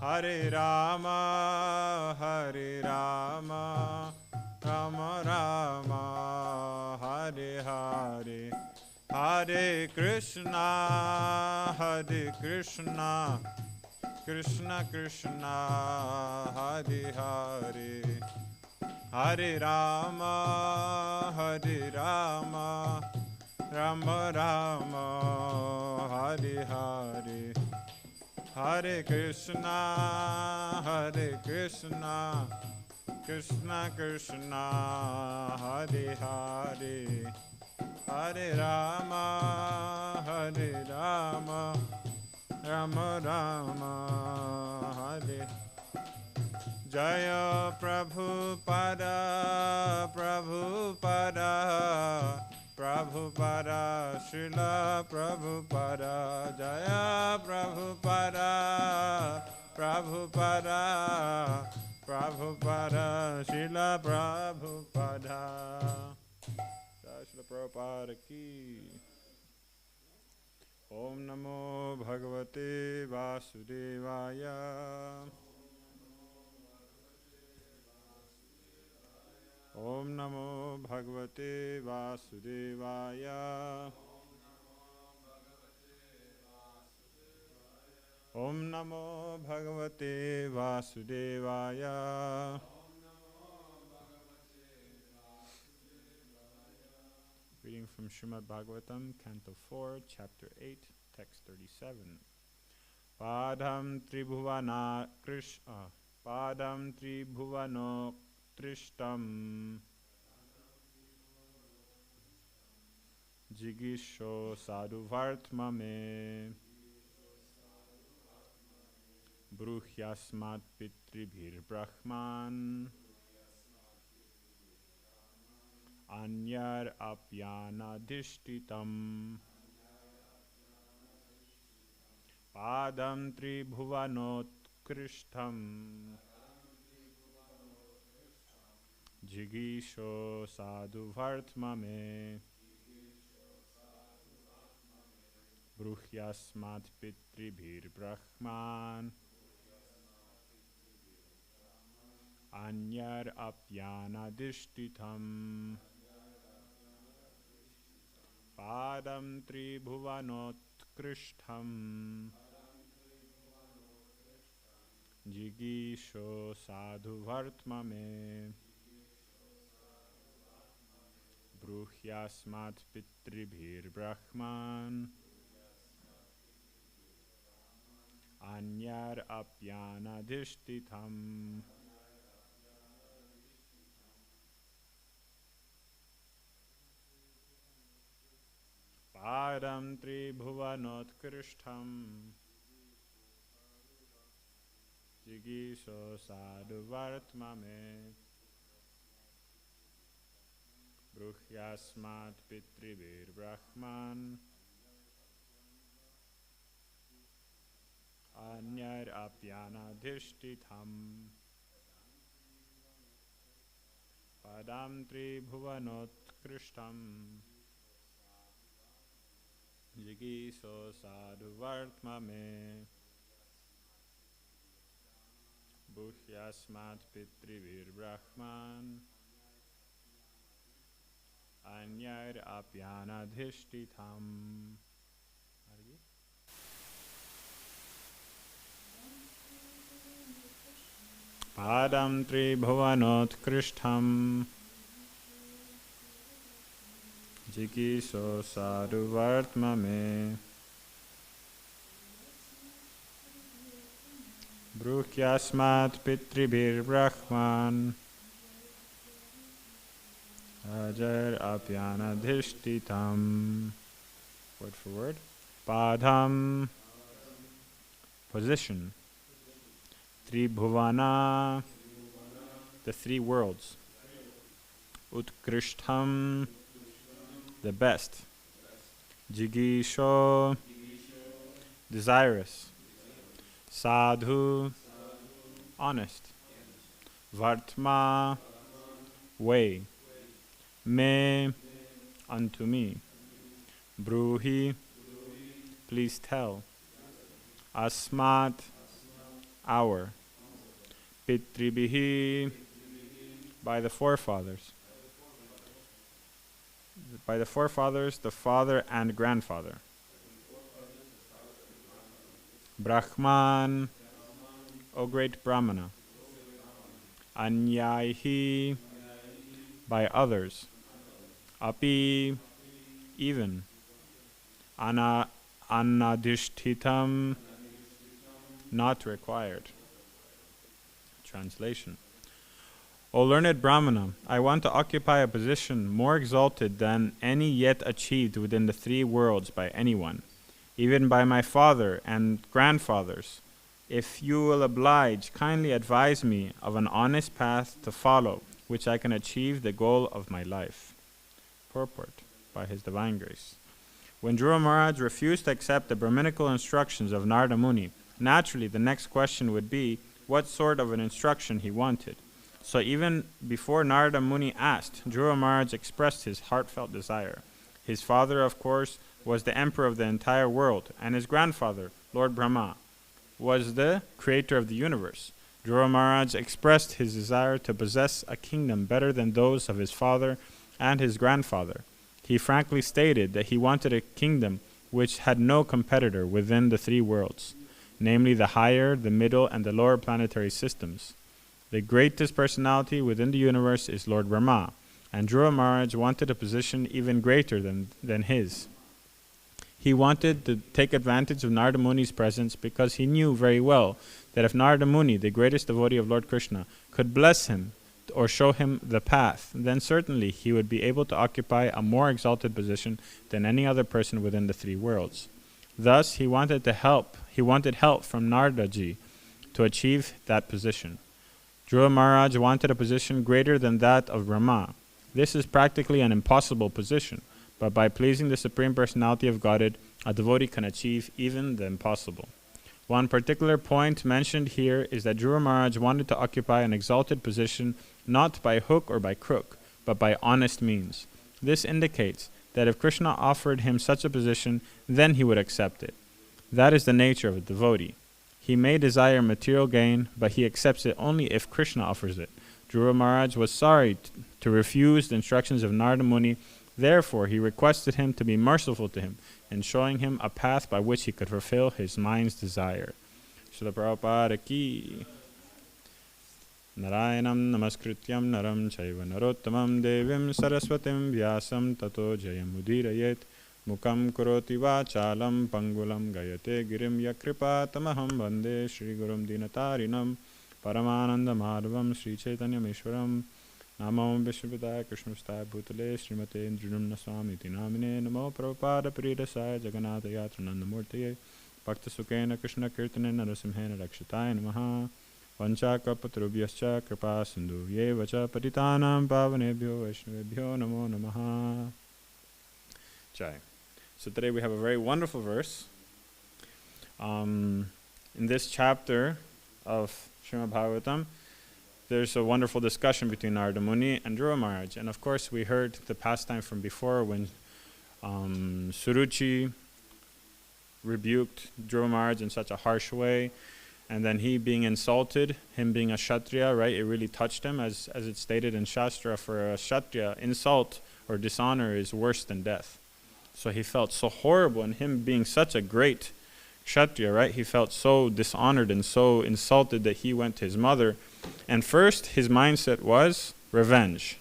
Hare Rama, Hare Rama, Rama Rama, Hare Hare, Hare Krishna, Hare Krishna, Krishna Krishna, Hare Hare, Hare Rama, Hare Rama, Rama Rama, Hare Hare, Hare Krishna, Hare Krishna, Krishna Krishna, Hare Hare, Hare Rama, Hare Rama, Rama Rama, Hare. Jaya Prabhupada, Prabhupada, Prabhupada, Srila Prabhupada, Jaya Prabhupada, Prabhupada, Prabhupada, Srila Prabhupada, Jaya Srila Prabhupada ki. Om Namo Bhagavate Vasudevaya. Om Namo Bhagavate Vasudevaya. Om Namo Bhagavate Vasudevaya. Reading from Śrīmad-Bhāgavatam, Canto 4, Chapter 8, Text 37. Padam Tribhuvano Trishtam Jigisho Sadhuvartma me Bruhyasmat Pitribhir Brahman Anyar Apyana Dishtitam Padam Tribhuvanot Krishtam Jigisho Sadhu Vartma me Bruhyasmat Pitribhir Brahman Anyar Apyana Dishtitam Padam Tribhuvanot Krishtam Jigisho Sadhu Vartma me Bruhyasmat Pitribhir Brahman Anyar Apyana Dishtitam Padam Tribhuvanot Krishtam Jigisho Sadhu Vartma me Bruhyasmat Pitribhir Brahman Anyar Apyana Dishtitam Padam Tribhuvanot Krishtam Jigisho Sadhu Vartma me Bruhyasmat Pitribhir Brahman Anyar Apyana Dishtitam. Padam Tribhuvanot Krishtam Jigisho Sadhu Vartma me Bruhyasmat Pitribhir Brahman Ajar Apyana Dishtitam. Word for word. Padam, position. Tribhuvana, the three worlds. Utkrishtam, the best. Jigisho, desirous. Sadhu, honest. Vartma, way. Me, unto me. Bruhi, please tell. Asmat, our. Pitribihi, by the forefathers. By the forefathers, the father and grandfather. Brahman, O great Brahmana. Anyaihi, by others. Api, even. Anadishtitam, not required. Translation. O learned Brahmana, I want to occupy a position more exalted than any yet achieved within the three worlds by anyone, even by my father and grandfathers. If you will oblige, kindly advise me of an honest path to follow, which I can achieve the goal of my life. Purport, by His Divine Grace. When Dhruva Maharaj refused to accept the Brahminical instructions of Narada Muni, naturally the next question would be what sort of an instruction he wanted. So even before Narada Muni asked, Dhruva Maharaj expressed his heartfelt desire. His father, of course, was the emperor of the entire world, and his grandfather, Lord Brahma, was the creator of the universe. Dhruva Maharaj expressed his desire to possess a kingdom better than those of his father and his grandfather. He frankly stated that he wanted a kingdom which had no competitor within the three worlds, namely the higher, the middle, and the lower planetary systems. The greatest personality within the universe is Lord Brahma, and Dhruva Maharaj wanted a position even greater than his. He wanted to take advantage of Narada Muni's presence because he knew very well that if Narada Muni, the greatest devotee of Lord Krishna, could bless him or show him the path, then certainly he would be able to occupy a more exalted position than any other person within the three worlds. Thus, he wanted help from Naradaji to achieve that position. Dhruva Maharaj wanted a position greater than that of Brahma. This is practically an impossible position, but by pleasing the Supreme Personality of Godhead, a devotee can achieve even the impossible. One particular point mentioned here is that Dhruva Maharaj wanted to occupy an exalted position not by hook or by crook, but by honest means. This indicates that if Krishna offered him such a position, then he would accept it. That is the nature of a devotee. He may desire material gain, but he accepts it only if Krishna offers it. Dhruva Maharaj was sorry to refuse the instructions of Narada Muni. Therefore, he requested him to be merciful to him in showing him a path by which he could fulfill his mind's desire. Srila Prabhupada ki. Narayanam namaskrityam naram chaiva narottamam devim saraswatim vyasam tato jayam udirayet mukam kuroti vachalam pangulam gayate girim yakripa tamaham vande Shri Gurum Dinatarinam Paramananda Madhavam Sri Chaitanya Meshwaram Namo Vishwabhidaya Krishnastaya Bhutale Srimate Indrinam Naswami Tinamine Namo Prabhupada Pridasaya Jagannatha Yatrananda Murtaye Bhakta Sukena Krishna Kirtane Narasimhena Rakshataya Namaha Vanchakapatrubhyascha Kripa Sindhu Yevacha Patitanam Pavanebhyo Vaishnavebhyo Namo Namaha. Jai. So today we have a very wonderful verse. In this chapter of Śrīmad-Bhāgavatam, there's a wonderful discussion between Narada Muni and Dhruva Maharaj. And of course we heard the pastime from before when Suruchi rebuked Dhruva Maharaj in such a harsh way, and then he being insulted, him being a Kshatriya, right, it really touched him, as it's stated in Shastra, for a Kshatriya, insult or dishonor is worse than death. So he felt so horrible, and him being such a great Kshatriya, right, he felt so dishonored and so insulted that he went to his mother, and first his mindset was revenge,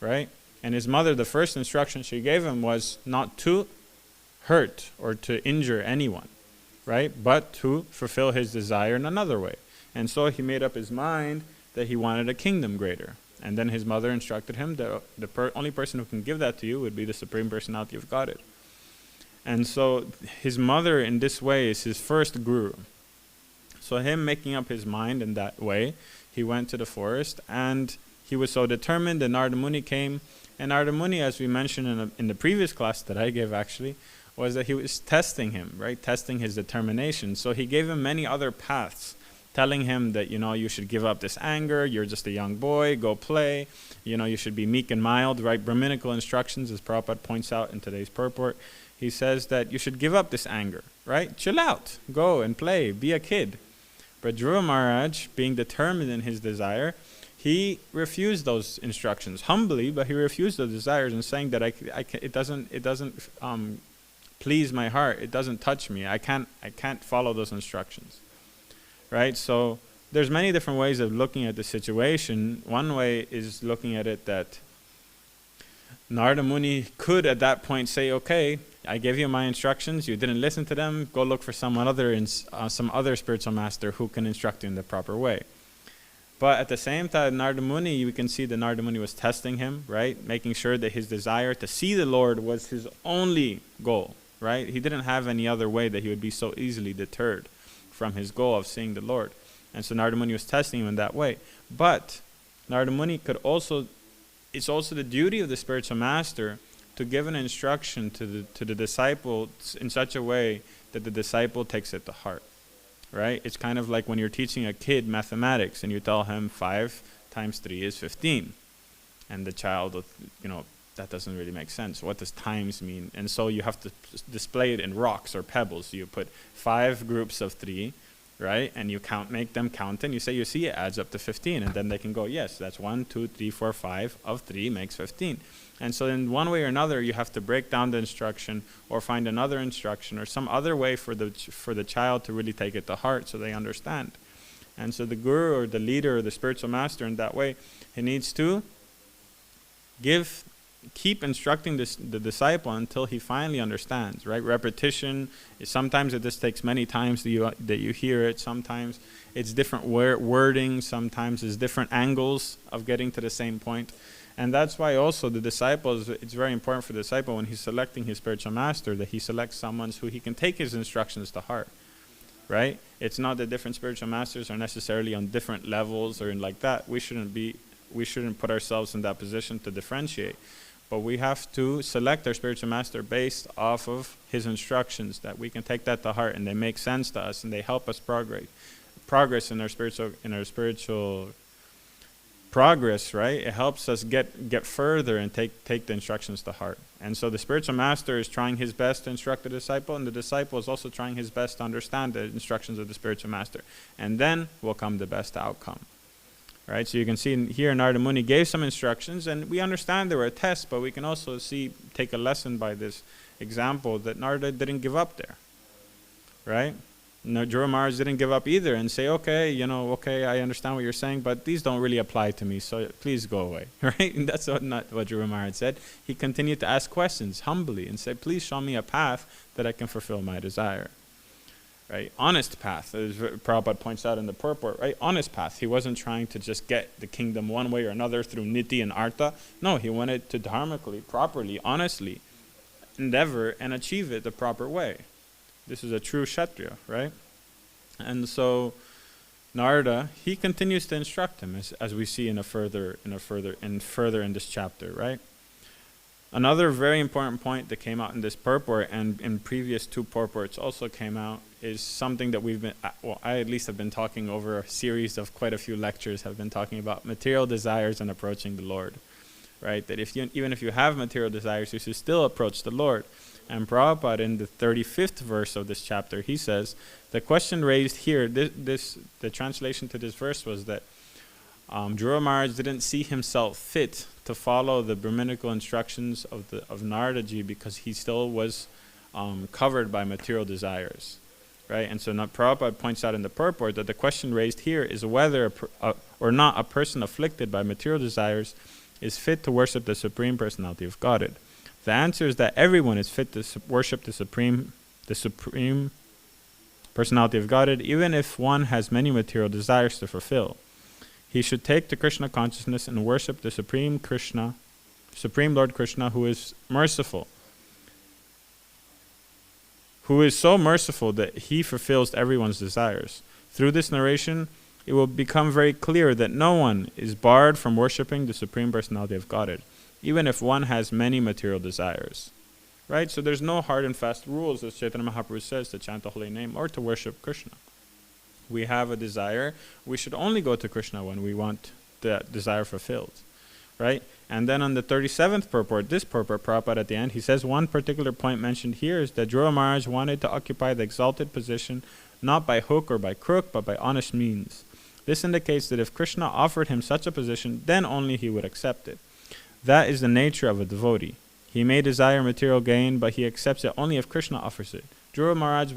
right? And his mother, the first instruction she gave him was not to hurt or to injure anyone, right? But to fulfill his desire in another way. And so he made up his mind that he wanted a kingdom greater. And then his mother instructed him that the only person who can give that to you would be the Supreme Personality of Godhead. And so his mother in this way is his first guru. So him making up his mind in that way, he went to the forest, and he was so determined that Narada Muni came. And Narada Muni, as we mentioned in the previous class that I gave actually, was that he was testing him, right? Testing his determination. So he gave him many other paths, telling him that, you should give up this anger, you're just a young boy, go play, you should be meek and mild, right? Brahminical instructions, as Prabhupada points out in today's purport. He says that you should give up this anger, right? Chill out, go and play, be a kid. But Dhruva Maharaj, being determined in his desire, he refused those instructions humbly, but he refused those desires and saying that it doesn't please my heart. It doesn't touch me. I can't follow those instructions, right? So there's many different ways of looking at the situation. One way is looking at it that Narada Muni could at that point say, okay, I gave you my instructions, you didn't listen to them, go look for some other spiritual master who can instruct you in the proper way. But at the same time, Narada Muni, we can see that Narada Muni was testing him, right? Making sure that his desire to see the Lord was his only goal, right? He didn't have any other way that he would be so easily deterred from his goal of seeing the Lord. And so Narada Muni was testing him in that way. But Narada Muni could also, it's also the duty of the spiritual master to give an instruction to the disciple in such a way that the disciple takes it to heart. Right? It's kind of like when you're teaching a kid mathematics and you tell him 5 times 3 is 15. And the child, that doesn't really make sense. What does times mean? And so you have to display it in rocks or pebbles. You put 5 groups of 3, right? And you make them count, and you say, you see, it adds up to 15. And then they can go, yes, that's 1, 2, 3, 4, 5 of 3 makes 15. And so in one way or another, you have to break down the instruction or find another instruction or some other way for the child to really take it to heart so they understand. And so the guru or the leader or the spiritual master in that way, he needs to keep instructing the disciple until he finally understands, right? Repetition, sometimes it just takes many times that you hear it. Sometimes it's different wording. Sometimes it's different angles of getting to the same point. And that's why also the disciples, it's very important for the disciple when he's selecting his spiritual master that he selects someone who he can take his instructions to heart, right? It's not that different spiritual masters are necessarily on different levels or in like that. We shouldn't put ourselves in that position to differentiate. But we have to select our spiritual master based off of his instructions, that we can take that to heart and they make sense to us and they help us progress in our spiritual progress, right? It helps us get further and take the instructions to heart. And so the spiritual master is trying his best to instruct the disciple, and the disciple is also trying his best to understand the instructions of the spiritual master. And then will come the best outcome. Right? So you can see here Narada Muni gave some instructions, and we understand there were tests, but we can also take a lesson by this example that Narada didn't give up there. Right? Dhruva Maharaj didn't give up either and say, okay, I understand what you're saying, but these don't really apply to me, so please go away. Right? And that's not what Dhruva Maharaj said. He continued to ask questions humbly and said, please show me a path that I can fulfill my desire. Right? Honest path, as Prabhupada points out in the purport, right? Honest path. He wasn't trying to just get the kingdom one way or another through niti and artha. No, he wanted to dharmically, properly, honestly endeavor and achieve it the proper way. This is a true Kshatriya, right? And so Narada, he continues to instruct him as we see further in this chapter, right? Another very important point that came out in this purport and in previous 2 purports also came out is something that I at least have been talking over a series of quite a few lectures, have been talking about material desires and approaching the Lord, right? That even if you have material desires, you should still approach the Lord. And Prabhupada in the 35th verse of this chapter, he says, the question raised here, the translation to this verse was that Dhruva Maharaj didn't see himself fit to follow the Brahminical instructions of Naradaji because he still was covered by material desires, right? And so Prabhupada points out in the purport that the question raised here is whether or not a person afflicted by material desires is fit to worship the Supreme Personality of Godhead. The answer is that everyone is fit to worship the Supreme Personality of Godhead, even if one has many material desires to fulfill. He should take to Krishna consciousness and worship the Supreme Lord Krishna, who is merciful, who is so merciful that he fulfills everyone's desires. Through this narration, it will become very clear that no one is barred from worshiping the Supreme Personality of Godhead, even if one has many material desires. Right? So there's no hard and fast rules, as Chaitanya Mahaprabhu says, to chant the holy name or to worship Krishna. We have a desire, we should only go to Krishna when we want that desire fulfilled. Right? And then on the 37th purport, this purport, Prabhupada at the end, he says one particular point mentioned here is that Dhruva Maharaj wanted to occupy the exalted position not by hook or by crook, but by honest means. This indicates that if Krishna offered him such a position, then only he would accept it. That is the nature of a devotee. He may desire material gain, but he accepts it only if Krishna offers it. Dhruva Maharaj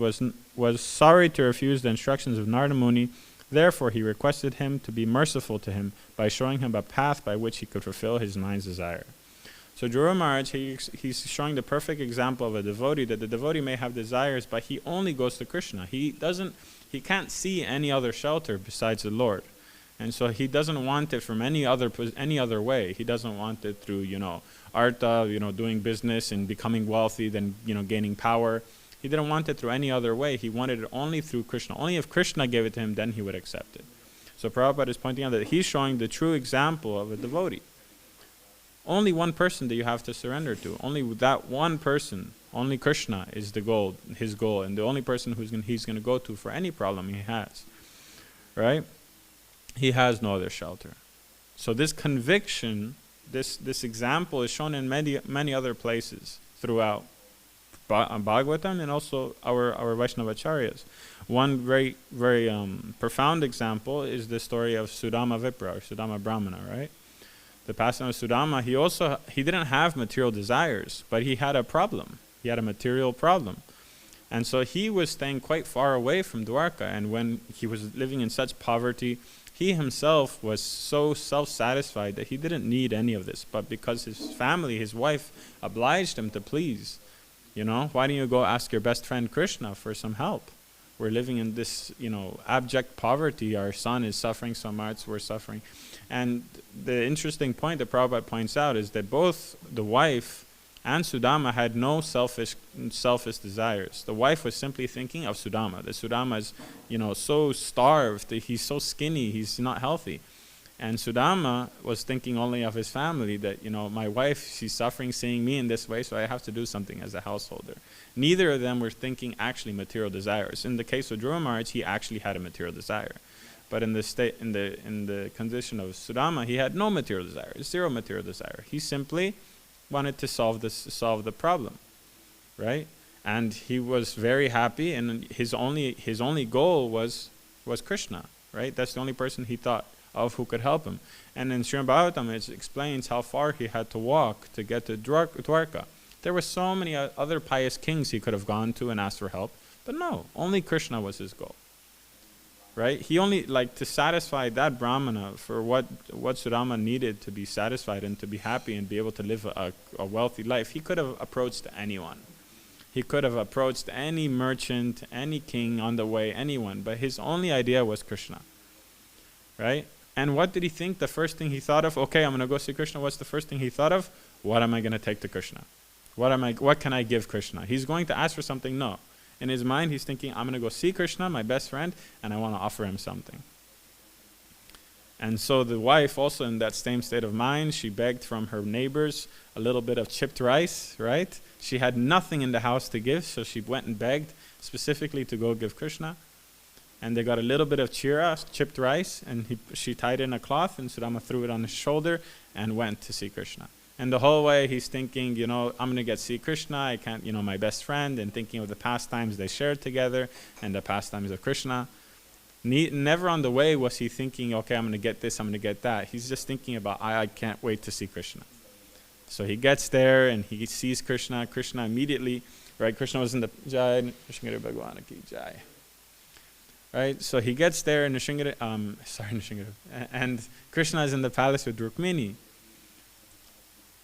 was sorry to refuse the instructions of Narada Muni. Therefore, he requested him to be merciful to him by showing him a path by which he could fulfill his mind's desire. So Dhruva Maharaj, he's showing the perfect example of a devotee, that the devotee may have desires, but he only goes to Krishna. He can't see any other shelter besides the Lord. And so he doesn't want it from any other way. He doesn't want it through, artha, doing business and becoming wealthy, then, gaining power. He didn't want it through any other way. He wanted it only through Krishna. Only if Krishna gave it to him, then he would accept it. So Prabhupada is pointing out that he's showing the true example of a devotee. Only one person that you have to surrender to. Only that one person, only Krishna is the goal, his goal, and the only person he's going to go to for any problem he has. Right? He has no other shelter. So this conviction, this example is shown in many other places throughout Bhagavatam and also our Vaishnavacharyas. One very, very profound example is the story of Sudama Vipra, or Sudama Brahmana, right? The pastime of Sudama, he didn't have material desires, but he had a problem. He had a material problem. And so he was staying quite far away from Dwarka, and when he was living in such poverty, he himself was so self-satisfied that he didn't need any of this. But because his family, his wife, obliged him to please, why don't you go ask your best friend Krishna for some help? We're living in this, abject poverty. Our son is suffering so much, we're suffering. And the interesting point that Prabhupada points out is that both the wife and Sudama had no selfish desires. The wife was simply thinking of Sudama. That Sudama is, so starved, that he's so skinny, he's not healthy. And Sudama was thinking only of his family, that, my wife, she's suffering seeing me in this way, so I have to do something as a householder. Neither of them were thinking actually material desires. In the case of Dhruva Maharaj, he actually had a material desire. But in the condition of Sudama, he had no material desire, zero material desire. He simply wanted to solve the problem, right? And he was very happy, and his only goal was Krishna, right? That's the only person he thought of who could help him. And in Śrīmad-Bhāgavatam, it explains how far he had to walk to get to Dwarka. There were so many other pious kings he could have gone to and asked for help, but no, only Krishna was his goal. Right? He only, to satisfy that Brahmana for what Sudama needed to be satisfied and to be happy and be able to live a wealthy life, he could have approached anyone. He could have approached any merchant, any king on the way, anyone, but his only idea was Krishna. Right? And what did he think? The first thing he thought of, okay, I'm going to go see Krishna. What's the first thing he thought of? What am I going to take to Krishna? What can I give Krishna? He's going to ask for something? No. In his mind, he's thinking, I'm going to go see Krishna, my best friend, and I want to offer him something. And so the wife, also in that same state of mind, she begged from her neighbors a little bit of chipped rice, right? She had nothing in the house to give, so she went and begged specifically to go give Krishna. And they got a little bit of chira, chipped rice, and she tied it in a cloth, and Sudama threw it on his shoulder and went to see Krishna. And the whole way he's thinking, I'm going to get to see Krishna, I can't, my best friend, and thinking of the pastimes they shared together and the pastimes of Krishna. Never on the way was he thinking, okay, I'm going to get this, I'm going to get that. He's just thinking about, I can't wait to see Krishna. So he gets there and he sees Krishna. Krishna immediately, right, Krishna was in the Jai, Nrsimha Bhagwan ki Jai. Right, so he gets there and and Krishna is in the palace with Rukmini.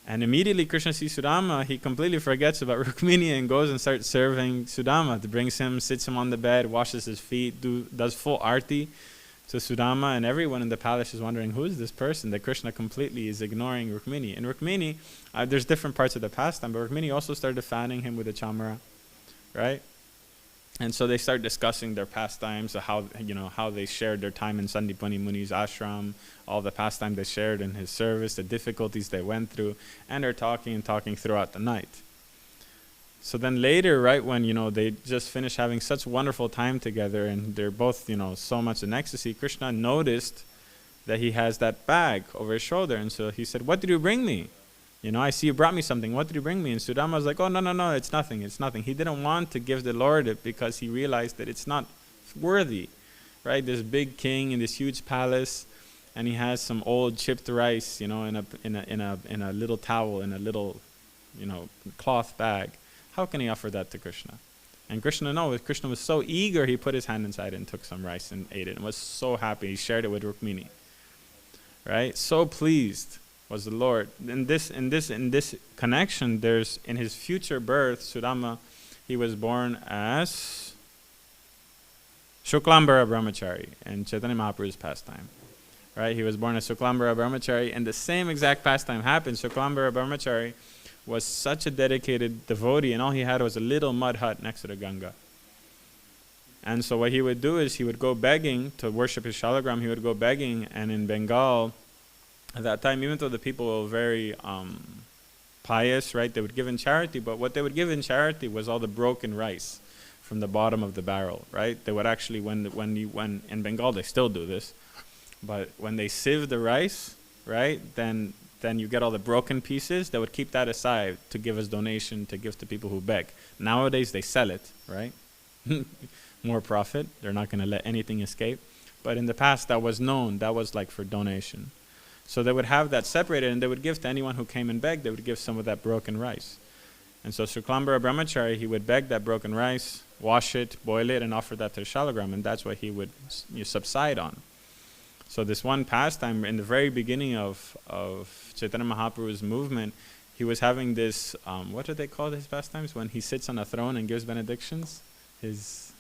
And immediately Krishna sees Sudama, he completely forgets about Rukmini and goes and starts serving Sudama. Brings him, sits him on the bed, washes his feet, does full arti to Sudama, and everyone in the palace is wondering, who is this person that Krishna completely is ignoring Rukmini? And Rukmini, there's different parts of the pastime, but Rukmini also started fanning him with a chamara, right? And so they start discussing their pastimes, how they shared their time in Sandipani Muni's ashram, all the pastime they shared in his service, the difficulties they went through, and they're talking throughout the night. So then later, right, when they just finished having such wonderful time together, and they're both so much in ecstasy, Krishna noticed that he has that bag over his shoulder, and so he said, "What did you bring me? I see you brought me something. What did you bring me?" And Sudama was like, "Oh, no, it's nothing. He didn't want to give the Lord it because he realized that it's not worthy, right? This big king in this huge palace, and he has some old chipped rice, in a little towel, in a little, cloth bag. How can he offer that to Krishna? And Krishna was so eager, he put his hand inside and took some rice and ate it, and was so happy. He shared it with Rukmini, right? So pleased was the Lord. In this connection, there's in his future birth, Sudama, he was born as Shuklambara Brahmachari in Chaitanya Mahaprabhu's pastime. Right? He was born as Shuklambara Brahmachari, and the same exact pastime happened. Shuklambara Brahmachari was such a dedicated devotee, and all he had was a little mud hut next to the Ganga. And so what he would do is he would go begging to worship his shalagram. He would go begging, and in Bengal, at that time, even though the people were very pious, right, they would give in charity, but what they would give in charity was all the broken rice from the bottom of the barrel, right? They would actually, when in Bengal, they still do this, but when they sieve the rice, right, then you get all the broken pieces. They would keep that aside to give as donation, to give to people who beg. Nowadays, they sell it, right? More profit. They're not going to let anything escape. But in the past, that was known. That was like for donation. So they would have that separated, and they would give to anyone who came and begged. They would give some of that broken rice. And so Shuklambara Brahmachari, he would beg that broken rice, wash it, boil it, and offer that to the shalagram, and that's what he would subside on. So this one pastime, in the very beginning of Chaitanya Mahaprabhu's movement, he was having this, what do they call his pastimes? When he sits on a throne and gives benedictions? His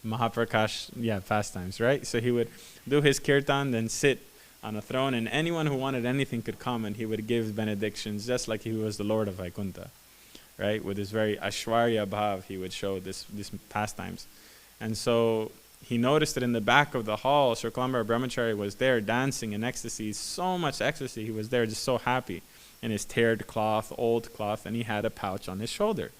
Mahaprakash, pastimes, right? So he would do his kirtan, then sit on a throne, and anyone who wanted anything could come, and he would give benedictions, just like he was the Lord of Vaikuntha, right? With his very Ashwarya Bhav, he would show these pastimes. And so he noticed that in the back of the hall, Shuklambara Brahmachari was there dancing in ecstasy, so much ecstasy. He was there just so happy in his teared cloth, old cloth, and he had a pouch on his shoulder.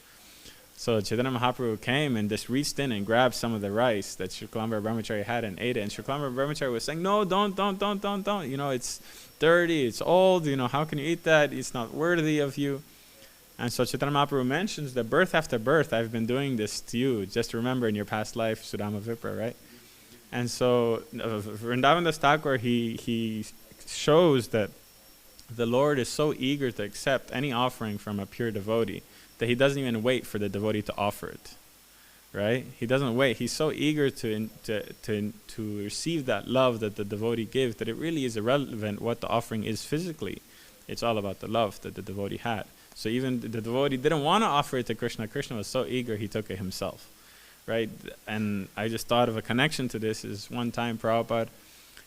So Chaitanya Mahaprabhu came and just reached in and grabbed some of the rice that Shuklambara Brahmachari had and ate it. And Shuklambara Brahmachari was saying, no, don't. It's dirty, it's old, how can you eat that? It's not worthy of you. And so Chaitanya Mahaprabhu mentions that birth after birth, I've been doing this to you. Just remember in your past life, Sudama Vipra, right? And so Vrindavan Das Thakur, he shows that the Lord is so eager to accept any offering from a pure devotee that he doesn't even wait for the devotee to offer it, right? He doesn't wait. He's so eager to receive that love that the devotee gives that it really is irrelevant what the offering is physically. It's all about the love that the devotee had. So even the devotee didn't want to offer it to Krishna. Krishna was so eager, he took it himself, right? And I just thought of a connection to this. Is one time Prabhupada,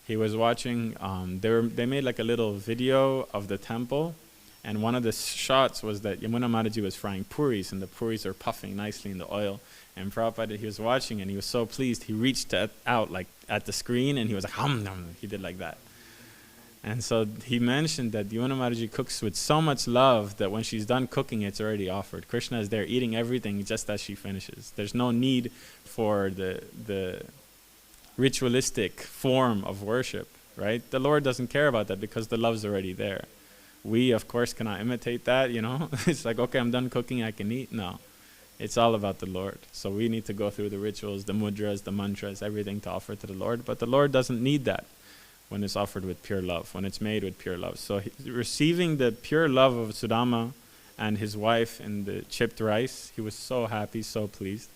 he was watching, they made like a little video of the temple, and one of the shots was that Yamuna Mataji was frying puris, and the puris are puffing nicely in the oil. And Prabhupada, he was watching, and he was so pleased, he reached out like at the screen, and he was like, hum, hum, he did like that. And so he mentioned that Yamuna Mataji cooks with so much love that when she's done cooking, it's already offered. Krishna is there eating everything just as she finishes. There's no need for the ritualistic form of worship, right? The Lord doesn't care about that because the love's already there. We, of course, cannot imitate that, It's like, okay, I'm done cooking, I can eat. No, it's all about the Lord. So we need to go through the rituals, the mudras, the mantras, everything to offer to the Lord. But the Lord doesn't need that when it's offered with pure love, when it's made with pure love. So receiving the pure love of Sudama and his wife in the chipped rice, he was so happy, so pleased.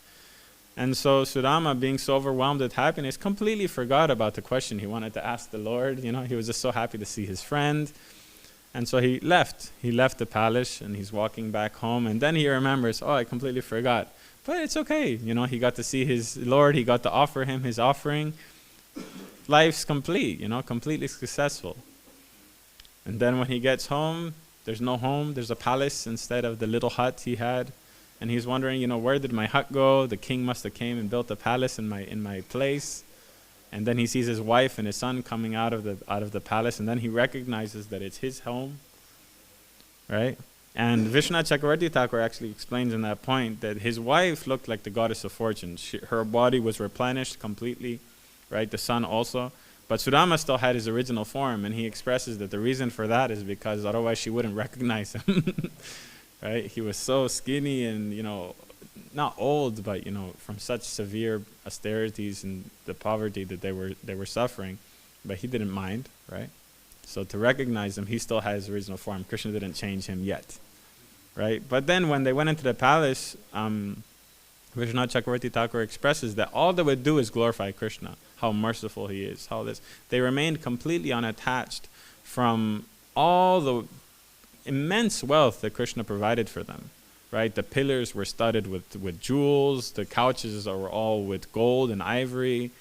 And so Sudama, being so overwhelmed with happiness, completely forgot about the question he wanted to ask the Lord. He was just so happy to see his friend. And so he left. He left the palace, and he's walking back home. And then he remembers, I completely forgot. But it's okay. He got to see his Lord. He got to offer him his offering. Life's complete, completely successful. And then when he gets home, there's no home. There's a palace instead of the little hut he had. And he's wondering, where did my hut go? The king must have came and built a palace in my place. And then he sees his wife and his son coming out of the palace, and then he recognizes that it's his home, right? And Vishwanath Chakravarti Thakur actually explains in that point that his wife looked like the goddess of fortune. Her body was replenished completely, right? The son also. But Sudama still had his original form, and he expresses that the reason for that is because otherwise she wouldn't recognize him, right? He was so skinny and, not old, but from such severe austerities and the poverty that they were suffering, but he didn't mind, right? So to recognize him, he still had his original form. Krishna didn't change him yet, right? But then when they went into the palace, Vishwanath Chakravarti Thakur expresses that all they would do is glorify Krishna, how merciful he is, how this. They remained completely unattached from all the immense wealth that Krishna provided for them, right? The pillars were studded with jewels, the couches were all with gold and ivory,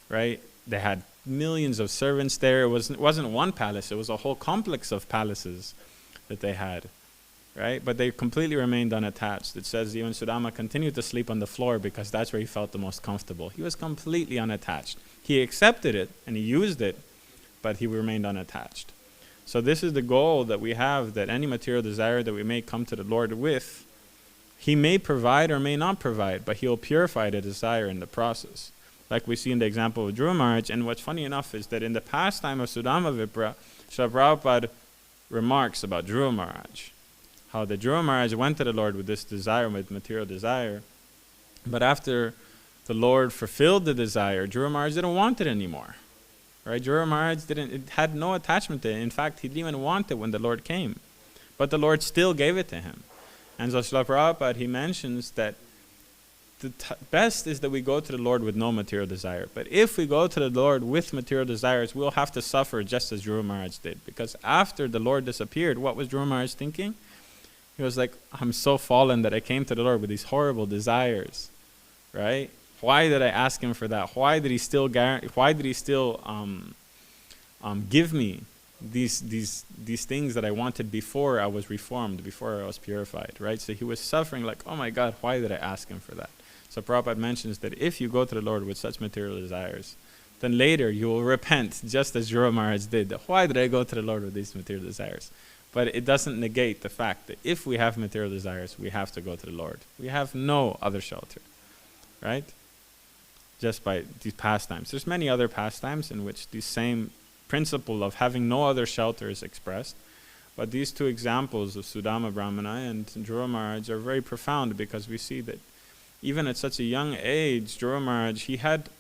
right? They had millions of servants there. It wasn't one palace, it was a whole complex of palaces that they had, right? But they completely remained unattached. It says even Sudama continued to sleep on the floor because that's where he felt the most comfortable. He was completely unattached. He accepted it and he used it, but he remained unattached. So this is the goal that we have, that any material desire that we may come to the Lord with, he may provide or may not provide, but he'll purify the desire in the process. Like we see in the example of Dhruva Maharaj. And what's funny enough is that in the pastime of Sudama Vipra, Srila Prabhupada remarks about Dhruva Maharaj, how the Dhruva Maharaj went to the Lord with this desire, with material desire, but after the Lord fulfilled the desire, Dhruva Maharaj didn't want it anymore. Right? Dhruva Maharaj had no attachment to it. In fact, he didn't even want it when the Lord came. But the Lord still gave it to him. And so Srila Prabhupada, he mentions that the best is that we go to the Lord with no material desire. But if we go to the Lord with material desires, we'll have to suffer just as Dhruva Maharaj did. Because after the Lord disappeared, what was Dhruva Maharaj thinking? He was like, I'm so fallen that I came to the Lord with these horrible desires, right? Why did I ask him for that? Why did he still give me these things that I wanted before I was reformed, before I was purified, right? So he was suffering like, oh my God, why did I ask him for that? So Prabhupada mentions that if you go to the Lord with such material desires, then later you will repent, just as Dhruva Maharaj did. Why did I go to the Lord with these material desires? But it doesn't negate the fact that if we have material desires, we have to go to the Lord. We have no other shelter, right? Just by these pastimes. There's many other pastimes in which the same principle of having no other shelter is expressed. But these two examples of Sudama Brahmana and Dhruva Maharaj are very profound, because we see that even at such a young age, Dhruva Maharaj, he had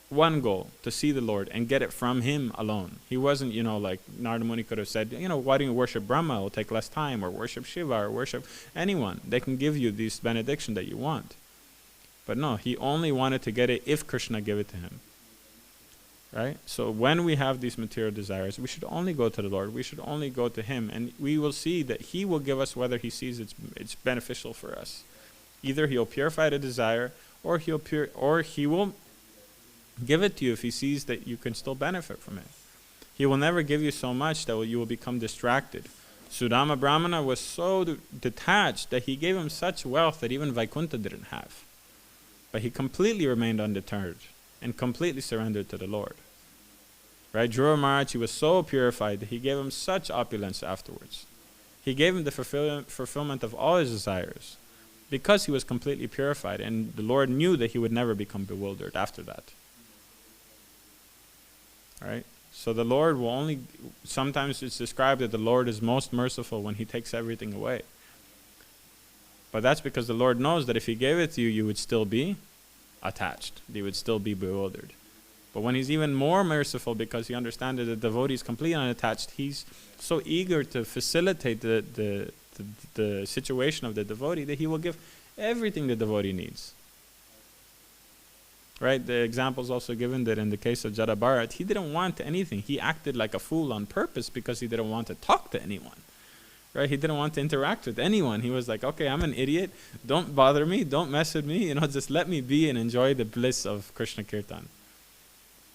one goal, to see the Lord and get it from him alone. He wasn't, like Narada Muni could have said, why don't you worship Brahma? It'll take less time, or worship Shiva, or worship anyone. They can give you this benediction that you want. But no, he only wanted to get it if Krishna gave it to him. Right? So when we have these material desires, we should only go to the Lord. We should only go to him, and we will see that he will give us whether he sees it's beneficial for us. Either he'll purify the desire, or he will give it to you if he sees that you can still benefit from it. He will never give you so much that you will become distracted. Sudama Brahmana was so detached that he gave him such wealth that even Vaikuntha didn't have. But he completely remained undeterred and completely surrendered to the Lord. Right? Dhruva Maharaj, he was so purified that he gave him such opulence afterwards. He gave him the fulfillment of all his desires because he was completely purified, and the Lord knew that he would never become bewildered after that. Right? So the Lord will only, sometimes it's described that the Lord is most merciful when he takes everything away. But that's because the Lord knows that if he gave it to you, you would still be attached. You would still be bewildered. But when he's even more merciful, because he understands that the devotee is completely unattached, he's so eager to facilitate the situation of the devotee that he will give everything the devotee needs. Right? The example is also given that in the case of Jada Bharat, he didn't want anything. He acted like a fool on purpose because he didn't want to talk to anyone. Right? He didn't want to interact with anyone. He was like, okay, I'm an idiot. Don't bother me. Don't mess with me. Just let me be and enjoy the bliss of Krishna Kirtan.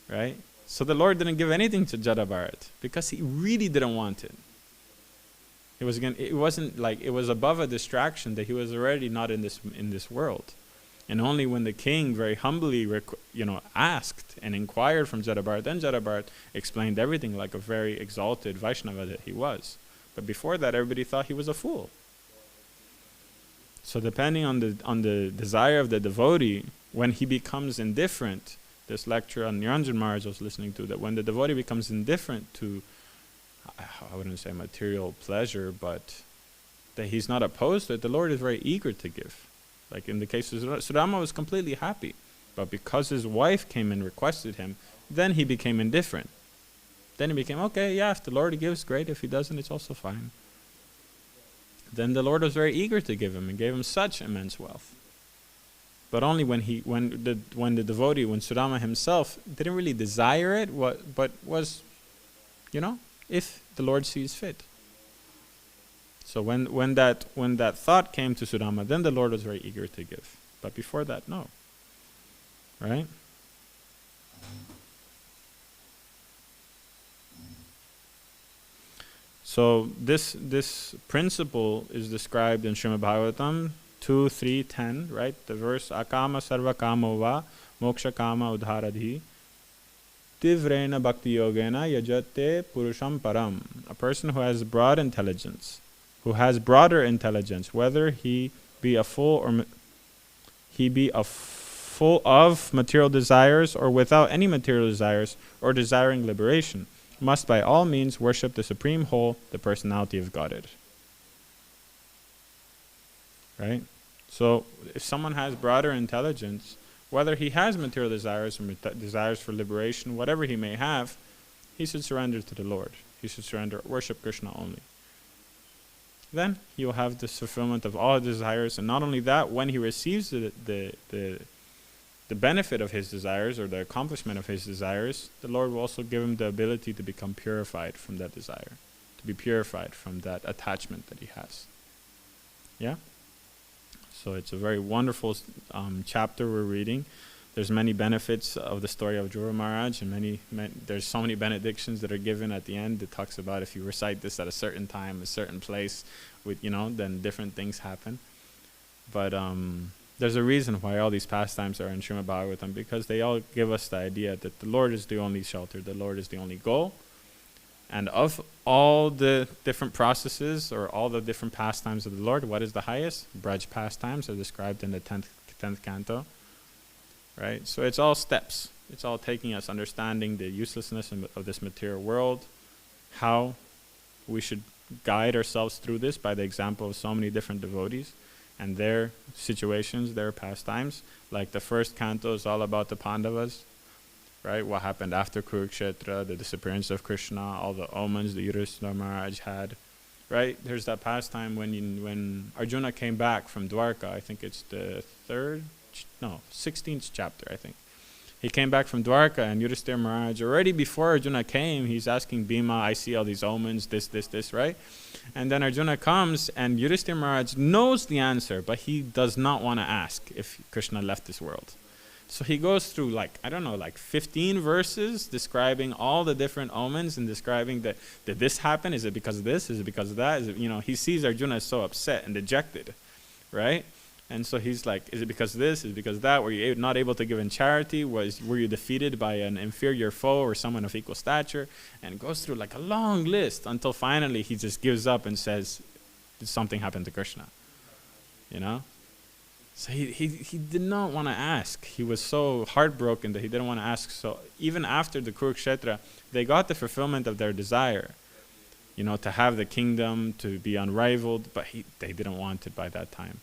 Right? So the Lord didn't give anything to Jada Bharat because he really didn't want it. It wasn't like it was above a distraction that he was already not in this world. And only when the king very humbly asked and inquired from Jada Bharat, then Jada Bharat explained everything like a very exalted Vaishnava that he was. But before that, everybody thought he was a fool. So depending on the desire of the devotee, when he becomes indifferent, this lecture on Niranjan Maharaj I was listening to, that when the devotee becomes indifferent to, I wouldn't say material pleasure, but that he's not opposed to it, the Lord is very eager to give. Like in the case of Sudama was completely happy. But because his wife came and requested him, then he became indifferent. Then he became, okay, yeah, if the Lord gives, great. If he doesn't, it's also fine. Then the Lord was very eager to give him and gave him such immense wealth. But only when the devotee, when Sudama himself didn't really desire it, but was, if the Lord sees fit. So when that thought came to Sudama, then the Lord was very eager to give. But before that, no. Right? So this principle is described in Śrīmad-Bhāgavatam 2, 3, 10, right? The verse Akama sarva kamo va moksha kama udharadhi tivrena bhakti yogena yajate purusham param. A person who has broad intelligence, who has broader intelligence, whether he be full of material desires or without any material desires or desiring liberation, must by all means worship the Supreme Whole, the personality of Godhead. Right? So if someone has broader intelligence, whether he has material desires or desires for liberation, whatever he may have, he should surrender to the Lord. He should worship Krishna only. Then he will have this fulfillment of all his desires, and not only that, when he receives the benefit of his desires or the accomplishment of his desires, the Lord will also give him the ability to become purified from that desire, to be purified from that attachment that he has. Yeah? So it's a very wonderful chapter we're reading. There's many benefits of the story of Dhruva Maharaj, and there's so many benedictions that are given at the end. It talks about if you recite this at a certain time, a certain place, then different things happen. But there's a reason why all these pastimes are in Śrīmad-Bhāgavatam, because they all give us the idea that the Lord is the only shelter, the Lord is the only goal. And of all the different processes or all the different pastimes of the Lord, what is the highest? Braj pastimes are described in the 10th canto. Right? So it's all steps. It's all taking us understanding the uselessness of this material world, how we should guide ourselves through this by the example of so many different devotees and their situations, their pastimes. Like the first canto is all about the Pandavas, right? What happened after Kurukshetra, the disappearance of Krishna, all the omens the Yudhishthira Maharaj had, right? There's that pastime when Arjuna came back from Dwarka. I think it's the 16th chapter, I think. He came back from Dwarka, and Yudhishthira Maharaj, already before Arjuna came, he's asking Bhima, I see all these omens, this, right? And then Arjuna comes, and Yudhishthira Maharaj knows the answer, but he does not want to ask if Krishna left this world. So he goes through 15 verses describing all the different omens and describing that did this happen? Is it because of this? Is it because of that? He sees Arjuna is so upset and dejected, right? And so he's like, is it because of this? Is it because of that? Were you not able to give in charity? Were you defeated by an inferior foe or someone of equal stature? And goes through a long list until finally he just gives up and says, did something happen to Krishna? So he did not want to ask. He was so heartbroken that he didn't want to ask. So even after the Kurukshetra, they got the fulfillment of their desire, to have the kingdom, to be unrivaled, but they didn't want it by that time.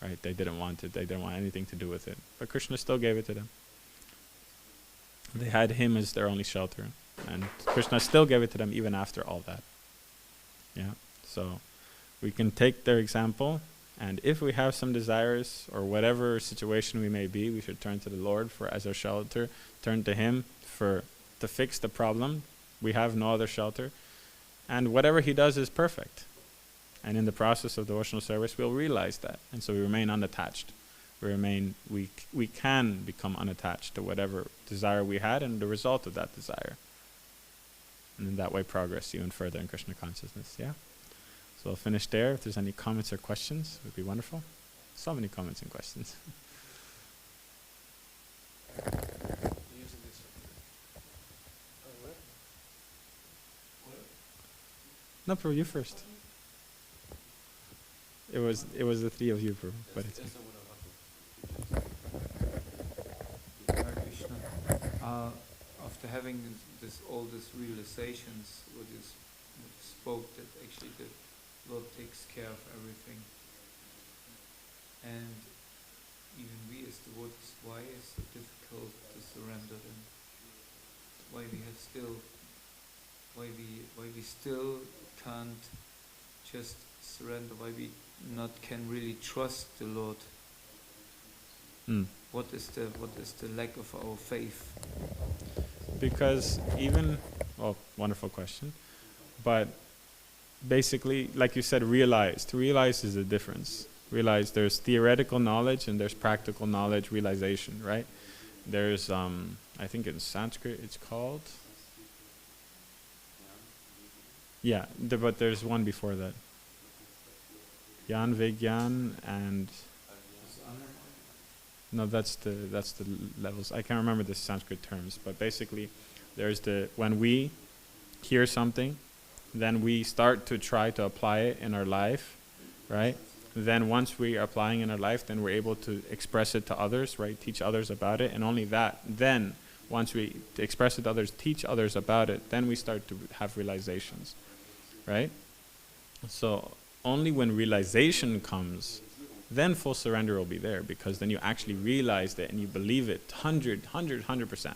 Right? They didn't want it. They didn't want anything to do with it. But Krishna still gave it to them. They had him as their only shelter. And Krishna still gave it to them even after all that. Yeah. So we can take their example, and if we have some desires or whatever situation we may be, we should turn to the Lord as our shelter, turn to Him to fix the problem. We have no other shelter. And whatever He does is perfect. And in the process of devotional service, we'll realize that. And so we remain unattached. We can become unattached to whatever desire we had and the result of that desire. And in that way progress even further in Krishna consciousness. Yeah? So I'll finish there. If there's any comments or questions, it would be wonderful. So many comments and questions. No, Prabhu, you first. It was the three of you, Prabhu, but it's me. Krishna, after having all these realizations, what you spoke, that actually the Lord takes care of everything, and even we as devotees, why is it difficult to surrender then? Why we have still, why we still can't just surrender? Why we not can really trust the Lord? What is the lack of our faith? Because even, wonderful question, but basically, like you said, realized. Realize is the difference. Realize there's theoretical knowledge and there's practical knowledge, realization, right? There's, I think in Sanskrit it's called, but there's one before that. Yan, Vigyan, and no, that's the levels. I can't remember the Sanskrit terms, but basically, there's when we hear something, then we start to try to apply it in our life, right? Then once we are applying in our life, then we're able to express it to others, right? Teach others about it, and only that. Then, once we express it to others, teach others about it, then we start to have realizations, right? So only when realization comes, then full surrender will be there, because then you actually realize it and you believe it 100%.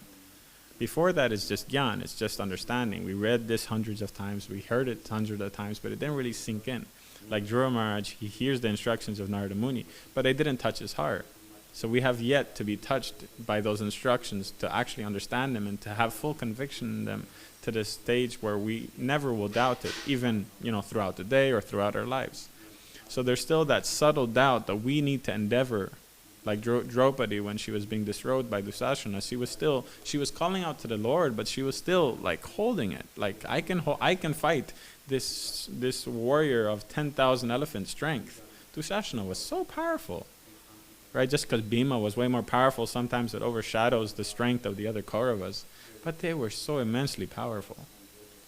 Before that, it's just gyan, it's just understanding. We read this hundreds of times, we heard it hundreds of times, but it didn't really sink in. Like Dhruva Maharaj, he hears the instructions of Narada Muni, but they didn't touch his heart. So we have yet to be touched by those instructions to actually understand them and to have full conviction in them to the stage where we never will doubt it, even throughout the day or throughout our lives. So there's still that subtle doubt that we need to endeavor. Like Draupadi, when she was being disrobed by Dusasana, she was calling out to the Lord, but she was still like holding it. Like I can fight this warrior of 10,000 elephant strength. Dusasana was so powerful, right? Just because Bhima was way more powerful, sometimes it overshadows the strength of the other Kauravas, but they were so immensely powerful.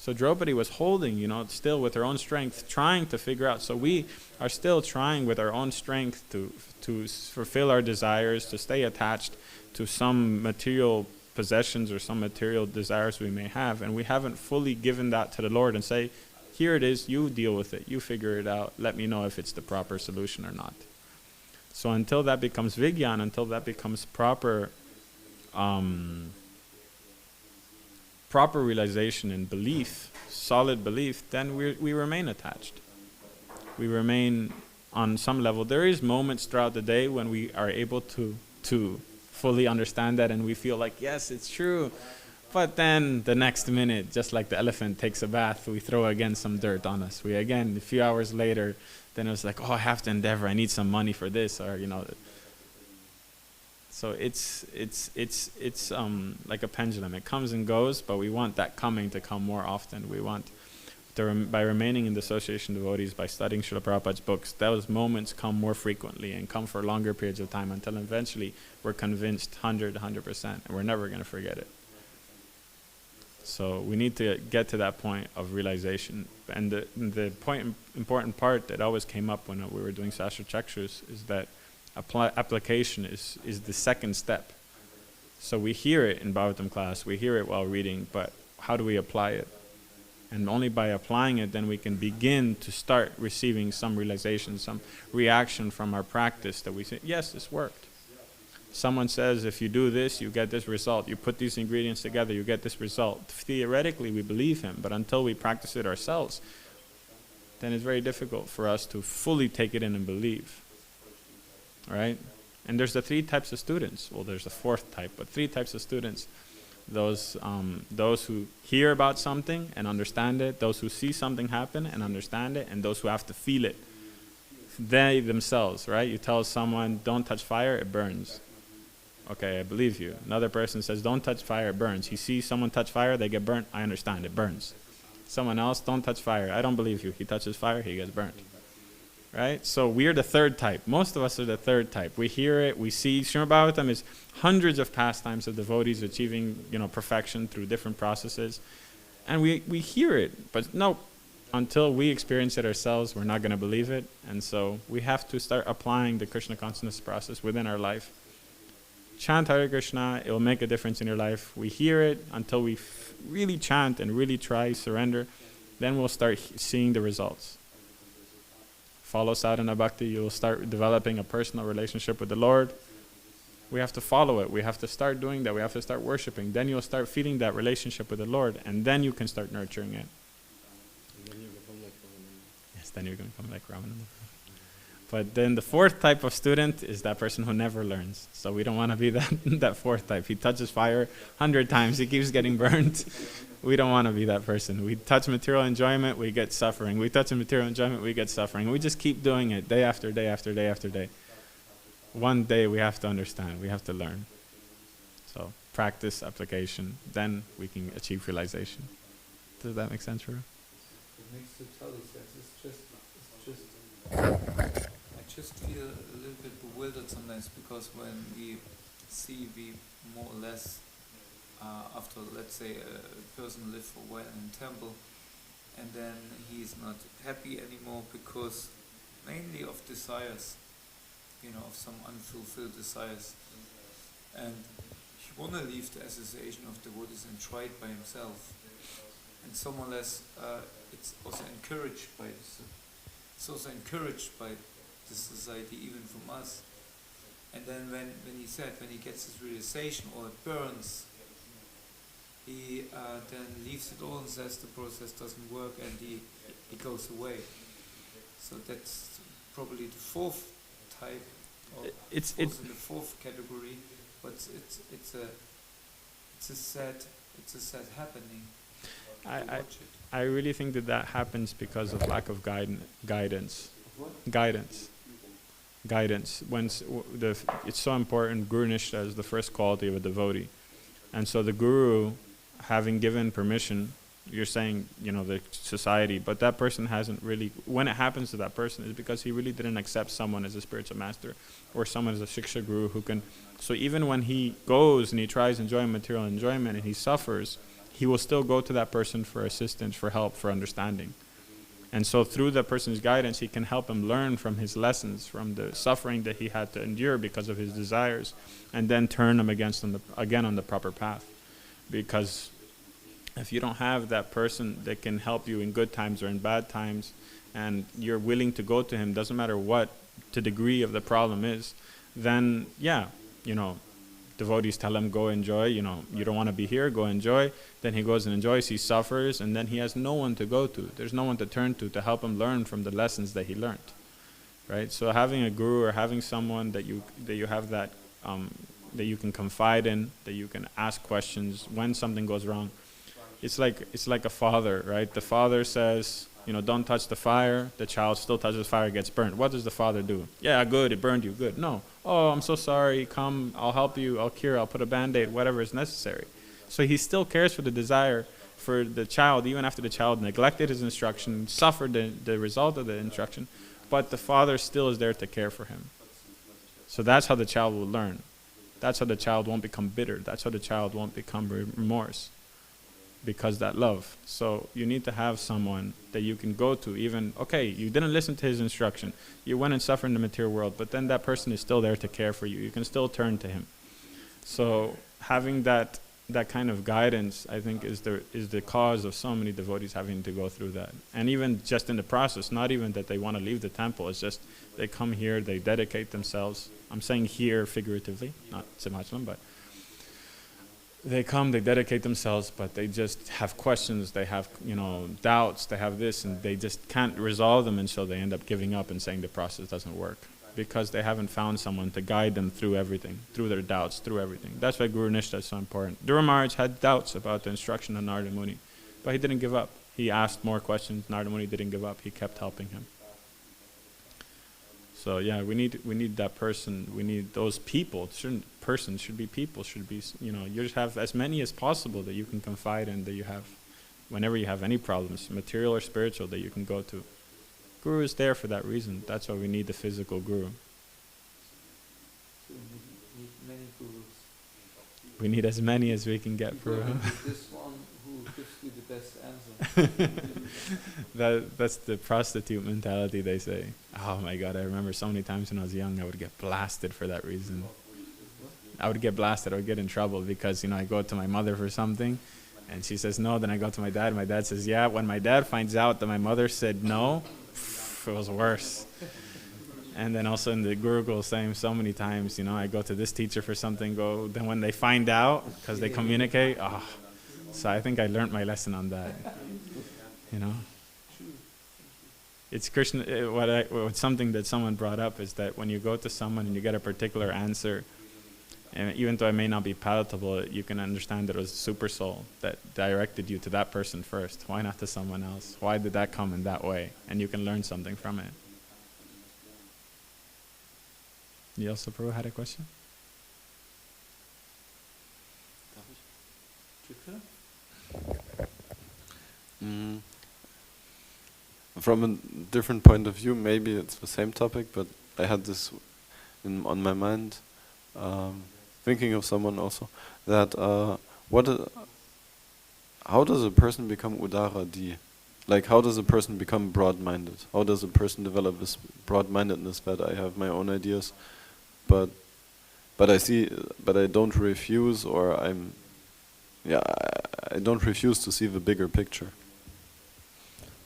So Draupadi was holding, still with her own strength, trying to figure out. So we are still trying with our own strength to fulfill our desires, to stay attached to some material possessions or some material desires we may have. And we haven't fully given that to the Lord and say, here it is, you deal with it, you figure it out, let me know if it's the proper solution or not. So until that becomes Vigyan, until that becomes proper realization and belief, solid belief, then we remain attached. We remain on some level. There is moments throughout the day when we are able to fully understand that and we feel like, yes, it's true. But then the next minute, just like the elephant takes a bath, we throw again some dirt on us. We again, a few hours later, then it was like, I have to endeavor, I need some money for this, or So it's like a pendulum. It comes and goes, but we want that coming to come more often. We want, by remaining in the association of devotees, by studying Srila Prabhupada's books, those moments come more frequently and come for longer periods of time until eventually we're convinced 100%, and we're never going to forget it. So we need to get to that point of realization. And the important part that always came up when we were doing Sastra Chakshus is that application is the second step. So we hear it in Bhagavatam class, we hear it while reading, but how do we apply it? And only by applying it, then we can begin to start receiving some realization, some reaction from our practice that we say, yes, this worked. Someone says, if you do this, you get this result. You put these ingredients together, you get this result. Theoretically, we believe him, but until we practice it ourselves, then it's very difficult for us to fully take it in and believe. Right? And there's the three types of students. Well, there's a fourth type, but three types of students. Those who hear about something and understand it, those who see something happen and understand it, and those who have to feel it. They themselves, right? You tell someone, don't touch fire, it burns. Okay, I believe you. Another person says, don't touch fire, it burns. He sees someone touch fire, they get burnt. I understand, it burns. Someone else, don't touch fire. I don't believe you. He touches fire, he gets burnt. Right? So we're the third type. Most of us are the third type. We hear it, we see. Śrīmad-Bhāgavatam is hundreds of pastimes of devotees achieving, perfection through different processes. And we hear it, but no, until we experience it ourselves, we're not going to believe it. And so we have to start applying the Krishna consciousness process within our life. Chant Hare Krishna, it will make a difference in your life. We hear it until we really chant and really try surrender. Then we'll start seeing the results. Follow sadhana bhakti, you'll start developing a personal relationship with the Lord. We have to follow it. We have to start doing that. We have to start worshiping. Then you'll start feeding that relationship with the Lord, and then you can start nurturing it. And then you become like Ramananda. Yes, then you're going to become like Ramananda. But then the fourth type of student is that person who never learns. So we don't want to be that fourth type. He touches fire 100 times. He keeps getting burned. We don't want to be that person. We touch material enjoyment, we get suffering. We touch material enjoyment, we get suffering. We just keep doing it day after day after day after day. One day we have to understand. We have to learn. So practice, application. Then we can achieve realization. Does that make sense, Prabhu? It makes total sense. I just feel a little bit bewildered sometimes, because when we more or less, after, let's say, a person lived for a while in a temple, and then he's not happy anymore because mainly of desires, of some unfulfilled desires, and he want to leave the association of devotees and try it by himself. And so more or less, it's also encouraged by this. It's also encouraged by the society, even from us. And then when he gets his realization, or it burns, he then leaves it all and says the process doesn't work, and he goes away. So that's probably the fourth type, or It's in the fourth category. But it's a sad happening. I really think that happens because of lack of guidance. What? Guidance. It's so important. Guru Nishtha is the first quality of a devotee, and so the guru, having given permission, you're saying the society, but that person hasn't really. When it happens to that person, is because he really didn't accept someone as a spiritual master, or someone as a shiksha guru who can. So even when he goes and he tries enjoying material enjoyment and he suffers, he will still go to that person for assistance, for help, for understanding. And so through that person's guidance, he can help him learn from his lessons, from the suffering that he had to endure because of his desires, and then turn him again on the proper path. Because if you don't have that person that can help you in good times or in bad times, and you're willing to go to him, doesn't matter what the degree of the problem is, then devotees tell him, go enjoy, you don't want to be here, go enjoy. Then he goes and enjoys, he suffers, and then he has no one to go to. There's no one to turn to help him learn from the lessons that he learned. Right? So having a guru, or having someone that you have that you can confide in, that you can ask questions when something goes wrong. It's like a father, right? The father says, don't touch the fire. The child still touches fire, gets burnt. What does the father do? Yeah, good, it burned you, good. No. Oh, I'm so sorry, come, I'll help you, I'll cure, I'll put a Band-Aid, whatever is necessary. So he still cares for the desire for the child, even after the child neglected his instruction, suffered the result of the instruction, but the father still is there to care for him. So that's how the child will learn. That's how the child won't become bitter. That's how the child won't become remorse. Because that love. So you need to have someone that you can go to, even, okay, you didn't listen to his instruction, you went and suffered in the material world, but then that person is still there to care for you. You can still turn to him. So having that kind of guidance, I think, is the cause of so many devotees having to go through that. And even just in the process, not even that they want to leave the temple, it's just they come here, they dedicate themselves. I'm saying here figuratively, not Simachalam, but they come, they dedicate themselves, but they just have questions, they have, doubts, they have this, and they just can't resolve them, and so they end up giving up and saying the process doesn't work, because they haven't found someone to guide them through everything, through their doubts, through everything. That's why Guru Nishtha is so important. Dhruva Maharaj had doubts about the instruction of Narada Muni, but he didn't give up. He asked more questions, Narada Muni didn't give up, he kept helping him. So yeah, we need that person. We need those people. Persons should be people. Should be you just have as many as possible that you can confide in. That you have, whenever you have any problems, material or spiritual, that you can go to. Guru is there for that reason. That's why we need the physical guru. So we need many gurus. We need as many as we can get for. This one who gives you the best answer. That's the prostitute mentality, they say. Oh my God, I remember so many times when I was young, I would get blasted for that reason. I would get blasted, I would get in trouble because, I go to my mother for something and she says no, then I go to my dad, says yeah. When my dad finds out that my mother said no, it was worse. And then also in the Gurukul, same so many times, I go to this teacher for something, then when they find out, because they communicate, so I think I learned my lesson on that, It's Krishna, what's something that someone brought up is that when you go to someone and you get a particular answer, and even though it may not be palatable, you can understand that it was the super soul that directed you to that person first. Why not to someone else? Why did that come in that way? And you can learn something from it. You also, Prabhu, had a question? From a different point of view, maybe it's the same topic, but I had this on my mind, thinking of someone also, that how does a person become udaradi? Like, how does a person become broad-minded? How does a person develop this broad-mindedness that I have my own ideas, but I don't refuse, or I don't refuse to see the bigger picture.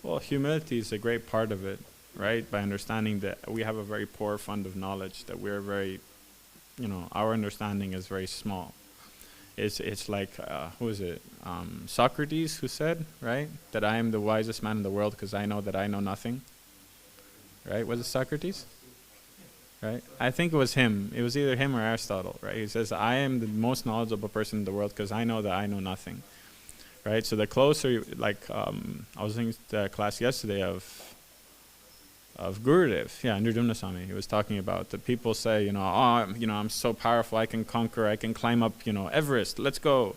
Well, humility is a great part of it, right? By understanding that we have a very poor fund of knowledge, that we're very, our understanding is very small. It's like, who is it? Socrates who said, right? That I am the wisest man in the world because I know that I know nothing. Right? Was it Socrates? Right? I think it was him. It was either him or Aristotle, right? He says, I am the most knowledgeable person in the world because I know that I know nothing. Right? So the closer, I was in the class yesterday of Gurudev, Nirjumna Swami. He was talking about that people say, I'm so powerful, I can conquer, I can climb up, Everest, let's go.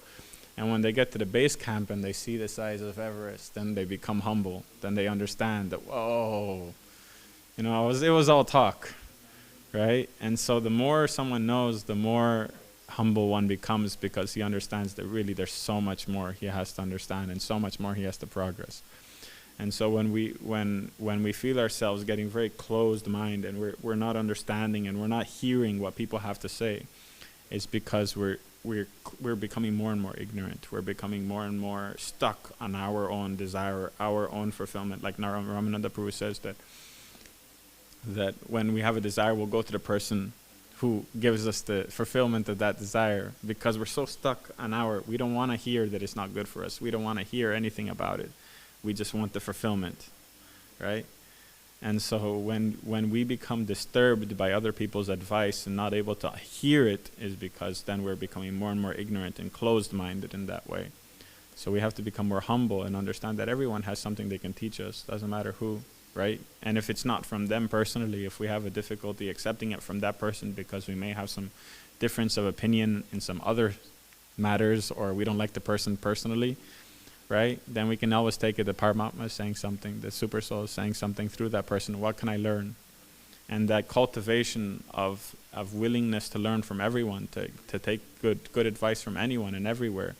And when they get to the base camp and they see the size of Everest, then they become humble. Then they understand that, whoa, it was all talk, right? And so the more someone knows, the more humble one becomes, because he understands that really there's so much more he has to understand and so much more he has to progress. And so when we feel ourselves getting very closed mind and we're not understanding and we're not hearing what people have to say, it's because we're becoming more and more ignorant. We're becoming more and more stuck on our own desire, our own fulfillment. Like Ramananda Prabhu says that when we have a desire, we'll go to the person who gives us the fulfillment of that desire, because we're so stuck on we don't want to hear that it's not good for us. We don't want to hear anything about it. We just want the fulfillment, right? And so when we become disturbed by other people's advice and not able to hear it, is because then we're becoming more and more ignorant and closed-minded in that way. So we have to become more humble and understand that everyone has something they can teach us, doesn't matter who, right? And if it's not from them personally, if we have a difficulty accepting it from that person because we may have some difference of opinion in some other matters, or we don't like the person personally, right? Then we can always take it that Paramahamsa is saying something, the Super Soul is saying something through that person. What can I learn? And that cultivation of willingness to learn from everyone, to take good advice from anyone and everywhere,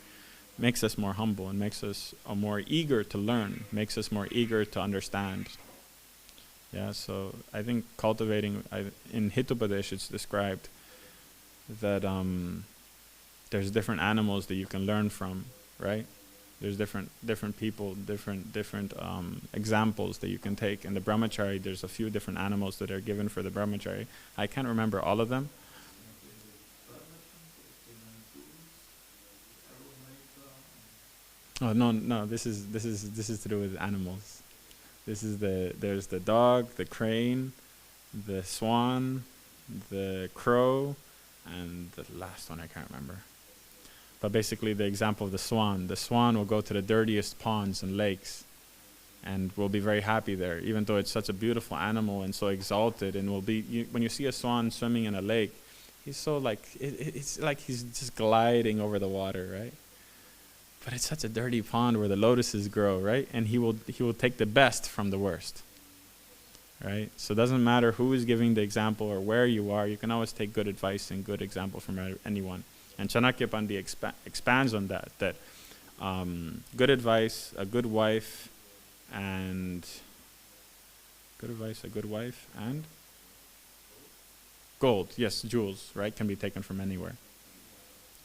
makes us more humble and makes us more eager to learn, makes us more eager to understand. Yeah, so I think cultivating, in Hitopadesh it's described that there's different animals that you can learn from, right? There's different people, different examples that you can take. In the brahmachari, there's a few different animals that are given for the brahmachari. I can't remember all of them. Oh no! This is to do with animals. There's the dog, the crane, the swan, the crow, and the last one I can't remember. But basically the example of the swan will go to the dirtiest ponds and lakes and will be very happy there, even though it's such a beautiful animal and so exalted, and will be, when you see a swan swimming in a lake, he's so it's like he's just gliding over the water, right? But it's such a dirty pond where the lotuses grow, right? And he will take the best from the worst, right? So it doesn't matter who is giving the example or where you are, you can always take good advice and good example from anyone. And Chanakya Pandit expands on that good advice, a good wife, and gold, yes, jewels, right, can be taken from anywhere,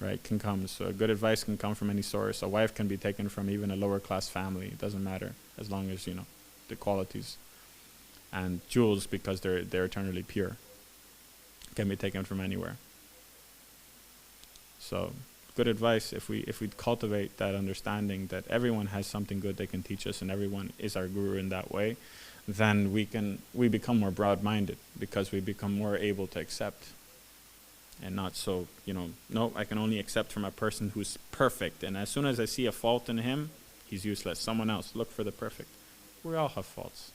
right, can come. So good advice can come from any source. A wife can be taken from even a lower class family. It doesn't matter, as long as, the qualities. and jewels because they're eternally pure. Can be taken from anywhere. So, good advice if we cultivate that understanding that everyone has something good they can teach us, and everyone is our guru in that way, then we become more broad-minded because we become more able to accept, and not so, no, I can only accept from a person who's perfect, and as soon as I see a fault in him, he's useless. Someone else, look for the perfect. We all have faults.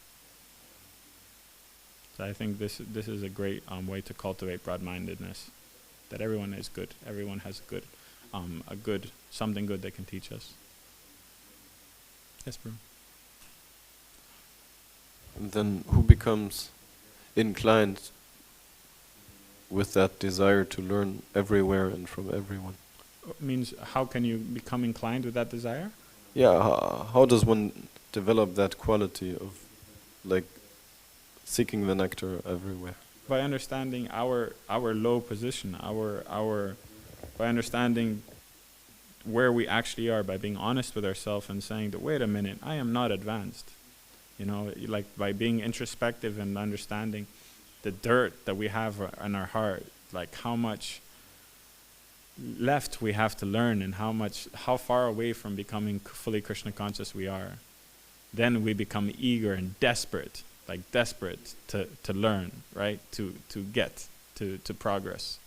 So I think this is a great way to cultivate broad-mindedness, that everyone is good. Everyone has something good they can teach us. Yes, bro. And then who becomes inclined with that desire to learn everywhere and from everyone? Means how can you become inclined with that desire? Yeah, how does one develop that quality of like seeking the nectar everywhere? By understanding our low position, by understanding where we actually are, by being honest with ourselves and saying that, wait a minute, I am not advanced. Like by being introspective and understanding the dirt that we have in our heart, like how much left we have to learn and how far away from becoming fully Krishna conscious we are. Then we become eager and desperate to learn, right? To get, to progress,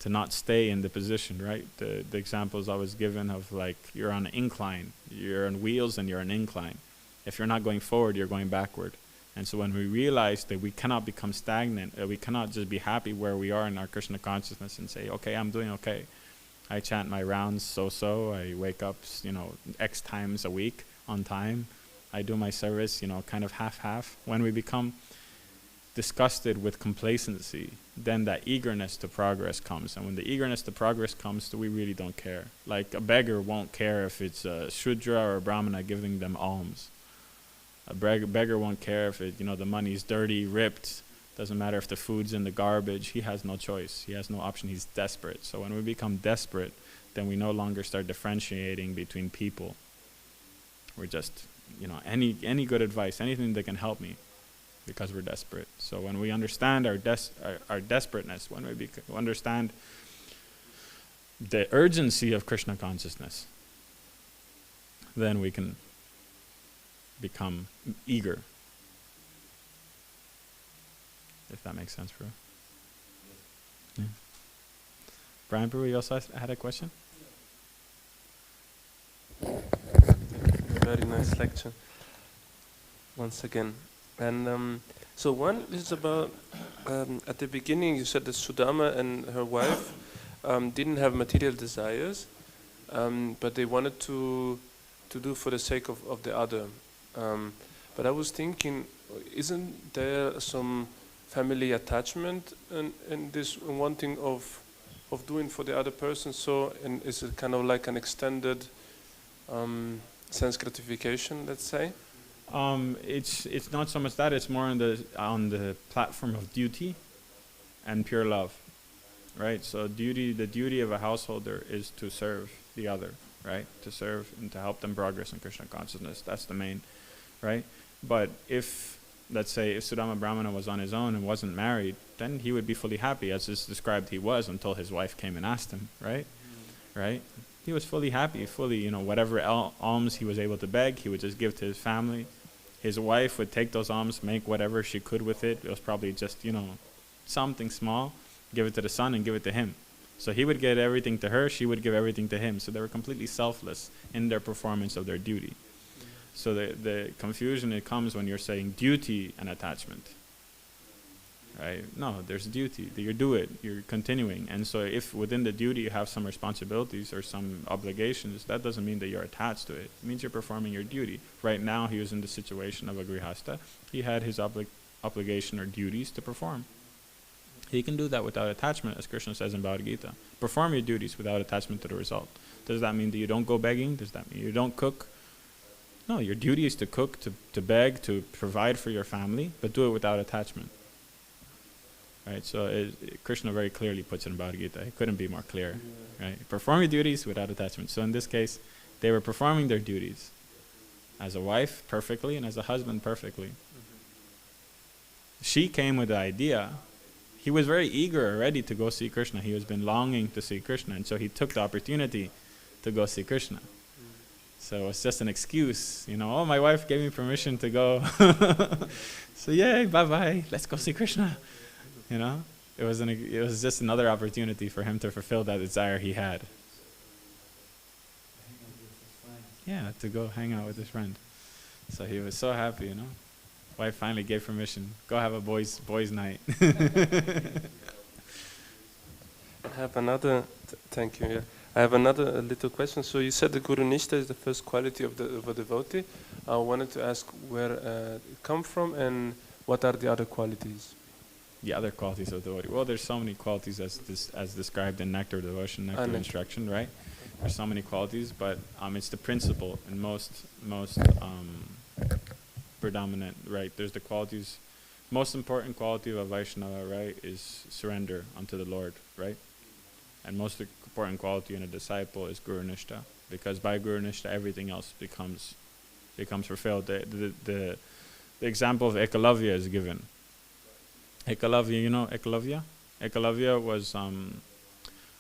to not stay in the position, right? The examples I was given of like you're on an incline, you're on wheels and you're on an incline. If you're not going forward, you're going backward. And so when we realize that we cannot become stagnant, we cannot just be happy where we are in our Krishna consciousness and say, okay, I'm doing okay. I chant my rounds so-so, I wake up, X times a week on time. I do my service, kind of half-half. When we become disgusted with complacency, then that eagerness to progress comes. And when the eagerness to progress comes, we really don't care. Like a beggar won't care if it's a Shudra or a Brahmana giving them alms. A beggar won't care if the money's dirty, ripped. Doesn't matter if the food's in the garbage. He has no choice. He has no option. He's desperate. So when we become desperate, then we no longer start differentiating between people. We're just, any good advice, anything that can help me, because we're desperate. So when we understand our desperateness, when we understand the urgency of Krishna consciousness, then we can become eager. If that makes sense, bro. Yeah. Brian, Prabhu, you also had a question? Very nice lecture. Once again. And so one is about, at the beginning you said that Sudama and her wife didn't have material desires, but they wanted to do for the sake of the other. But I was thinking, isn't there some family attachment in this wanting of doing for the other person? So, and is it kind of like an extended sense gratification, let's say? It's not so much that, it's more on the platform of duty and pure love, right? So the duty of a householder is to serve the other, right? To serve and to help them progress in Krishna consciousness. That's the main, right? But if, let's say, if Sudama Brahmana was on his own and wasn't married, then he would be fully happy, as is described he was, until his wife came and asked him, right? Right? He was fully happy, fully, whatever alms he was able to beg, he would just give to his family. His wife would take those alms, make whatever she could with it. It was probably just, something small, give it to the son and give it to him. So he would give everything to her, she would give everything to him. So they were completely selfless in their performance of their duty. So the confusion, it comes when you're saying duty and attachment. Right? No, there's duty. You do it. You're continuing. And so if within the duty you have some responsibilities or some obligations, that doesn't mean that you're attached to it. It means you're performing your duty. Right now he was in the situation of a grihasta. He had his obligation or duties to perform. He can do that without attachment, as Krishna says in Bhagavad Gita. Perform your duties without attachment to the result. Does that mean that you don't go begging? Does that mean you don't cook? No, your duty is to cook, to beg, to provide for your family, but do it without attachment. Right, so Krishna very clearly puts it in Bhagavad Gita. It couldn't be more clear. Right, perform your duties without attachment. So in this case, they were performing their duties as a wife perfectly and as a husband perfectly. she came with the idea. He was very eager already to go see Krishna. He has been longing to see Krishna, and so he took the opportunity to go see Krishna. So it's just an excuse, oh, my wife gave me permission to go. So yay, bye-bye, let's go see Krishna. It was just another opportunity for him to fulfill that desire he had. Yeah, to go hang out with his friend. So he was so happy, Wife finally gave permission. Go have a boys' night. I have another. Thank you. Yeah, I have another little question. So you said the Guru Nishta is the first quality of a devotee. I wanted to ask where it come from and what are the other qualities. The other qualities of devotee. Well, there's so many qualities as described in Nectar of Devotion, Nectar of Instruction, right? There's so many qualities, but it's the principle and most predominant, right? There's the qualities. Most important quality of a Vaishnava, right, is surrender unto the Lord, right? And most important quality in a disciple is Guru Nishta, because by Guru Nishta everything else becomes fulfilled. The example of Ekalavya is given. Ekalavya, you know Ekalavya? Ekalavya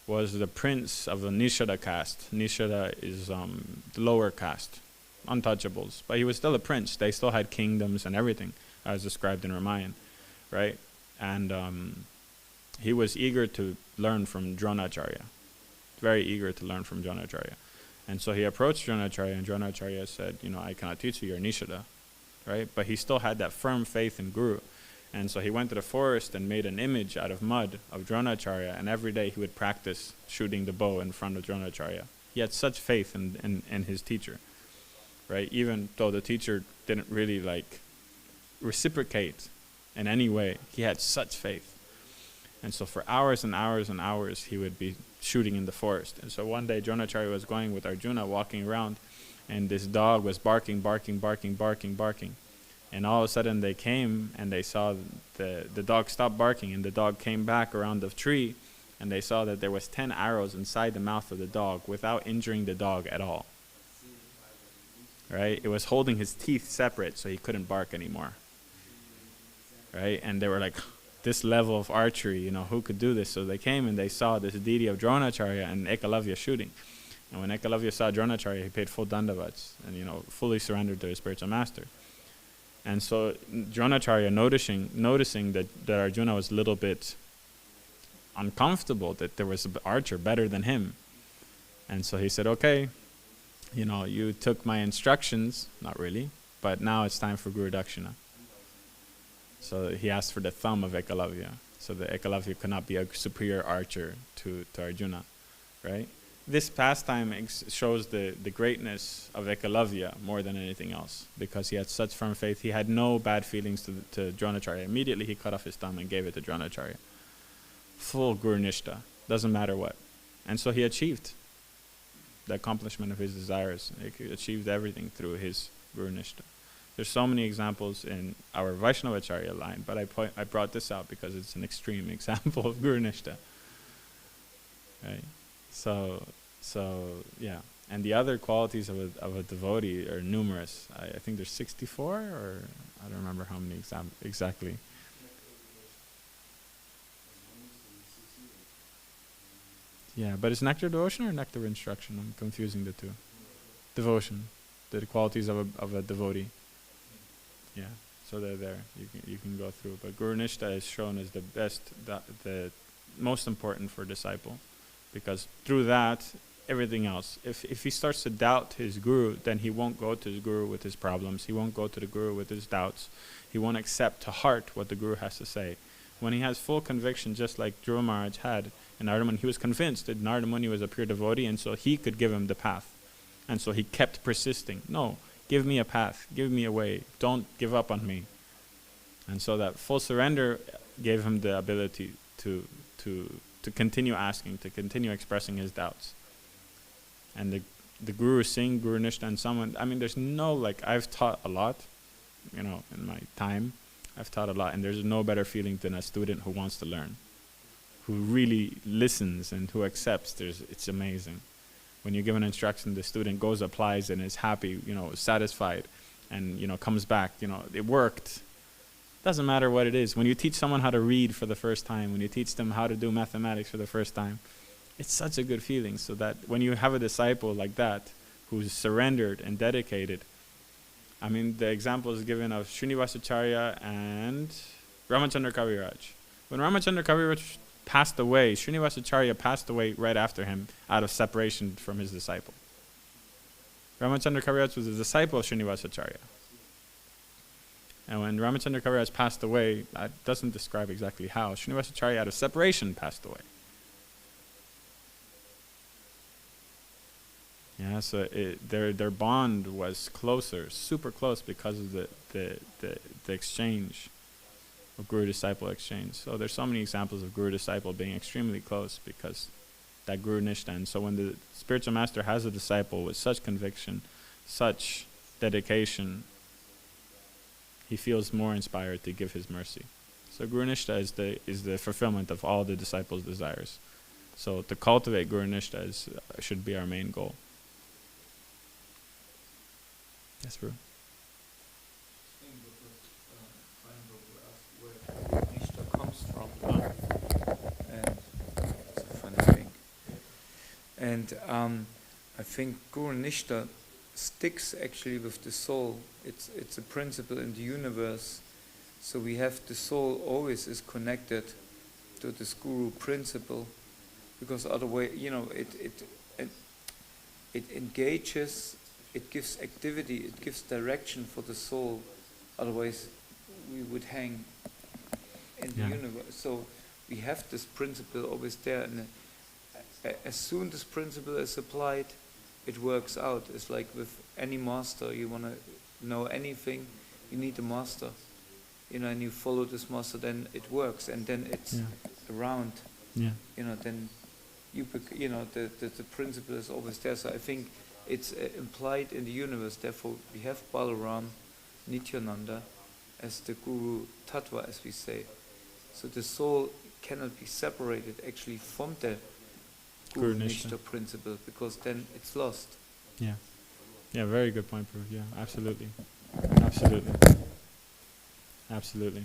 was the prince of the Nishada caste. Nishada is the lower caste, untouchables. But he was still a prince. They still had kingdoms and everything, as described in Ramayana, right? And he was eager to learn from Dronacharya, very eager to learn from Dronacharya. And so he approached Dronacharya, and Dronacharya said, I cannot teach you, you're Nishada, right? But he still had that firm faith in Guru. And so he went to the forest and made an image out of mud of Dronacharya, and every day he would practice shooting the bow in front of Dronacharya. He had such faith in his teacher, right? Even though the teacher didn't really reciprocate in any way, he had such faith. And so for hours and hours and hours he would be shooting in the forest. And so one day Dronacharya was going with Arjuna, walking around, and this dog was barking. And all of a sudden they came and they saw the dog stopped barking, and the dog came back around the tree, and they saw that there was 10 arrows inside the mouth of the dog without injuring the dog at all. Right? It was holding his teeth separate so he couldn't bark anymore. Right? And they were like, this level of archery, who could do this? So they came and they saw this deity of Dronacharya and Ekalavya shooting. And when Ekalavya saw Dronacharya, he paid full dandavats and, fully surrendered to his spiritual master. And so Dronacharya, noticing that Arjuna was a little bit uncomfortable, that there was an archer better than him. And so he said, okay, you took my instructions, not really, but now it's time for Guru Dakshina. So he asked for the thumb of Ekalavya, so that Ekalavya could not be a superior archer to Arjuna, right? This pastime shows the greatness of Ekalavya more than anything else, because he had such firm faith. He had no bad feelings to Dronacharya. Immediately he cut off his thumb and gave it to Dronacharya. Full Guru Nishta, doesn't matter what. And so he achieved the accomplishment of his desires. He achieved everything through his Guru Nishta. There's so many examples in our Vaishnavacharya line, but I brought this out because it's an extreme example of Guru Nishta. Right? So yeah. And the other qualities of a devotee are numerous. I think there's 64, or I don't remember how many exactly. Yeah, but it's Nectar Devotion or Nectar Instruction? I'm confusing the two. Devotion, the qualities of a devotee. Yeah, so they're there. You can go through. But Guru Nishta is shown as the best, the most important for a disciple, because through that, everything else. If he starts to doubt his guru, then he won't go to his guru with his problems. He won't go to the guru with his doubts. He won't accept to heart what the guru has to say. When he has full conviction, just like Dhruva Maharaj had in Narada Muni, he was convinced that Narada Muni was a pure devotee, and so he could give him the path. And so he kept persisting. No, give me a path, give me a way, don't give up on me. And so that full surrender gave him the ability to continue asking, to continue expressing his doubts. And the Guru Singh, Guru Nishta, and someone, there's no, I've taught a lot, in my time, I've taught a lot, and there's no better feeling than a student who wants to learn, who really listens and who accepts. It's amazing. When you give an instruction, the student goes, applies, and is happy, satisfied, and, comes back, it worked. Doesn't matter what it is. When you teach someone how to read for the first time, when you teach them how to do mathematics for the first time, it's such a good feeling. So that when you have a disciple like that, who's surrendered and dedicated, I mean, the example is given of Srinivasacharya and Ramachandra Kaviraj. When Ramachandra Kaviraj passed away, Srinivasacharya passed away right after him out of separation from his disciple. Ramachandra Kaviraj was a disciple of Srinivasacharya. And when Ramachandra Kaviraj passed away, that doesn't describe exactly how, Srinivasacharya out of separation passed away. Yeah, so their bond was closer, super close, because of the exchange of guru-disciple exchange. So there's so many examples of guru-disciple being extremely close because that guru nishta. And so when the spiritual master has a disciple with such conviction, such dedication, he feels more inspired to give his mercy. So guru nishta is the fulfillment of all the disciples' desires. So to cultivate guru nishta should be our main goal. Yes, bro. Where Nishta comes from. And it's a funny thing. And I think Guru Nishta sticks actually with the soul. It's a principle in the universe. So we have the soul always is connected to this Guru principle, because otherwise, it engages. It gives activity, it gives direction for the soul. Otherwise, we would hang in the universe. So we have this principle always there, and as soon this principle is applied, it works out. It's like with any master. You want to know anything, you need a master. And you follow this master, then it works, and then it's around. Yeah. Then the principle is always there. So I think it's implied in the universe. Therefore, we have Balaram, Nityananda as the Guru Tattva, as we say. So the soul cannot be separated actually from the Guru Nishta principle, because then it's lost. Yeah. Yeah, very good point, Prabhu. Yeah, absolutely. Absolutely. Absolutely.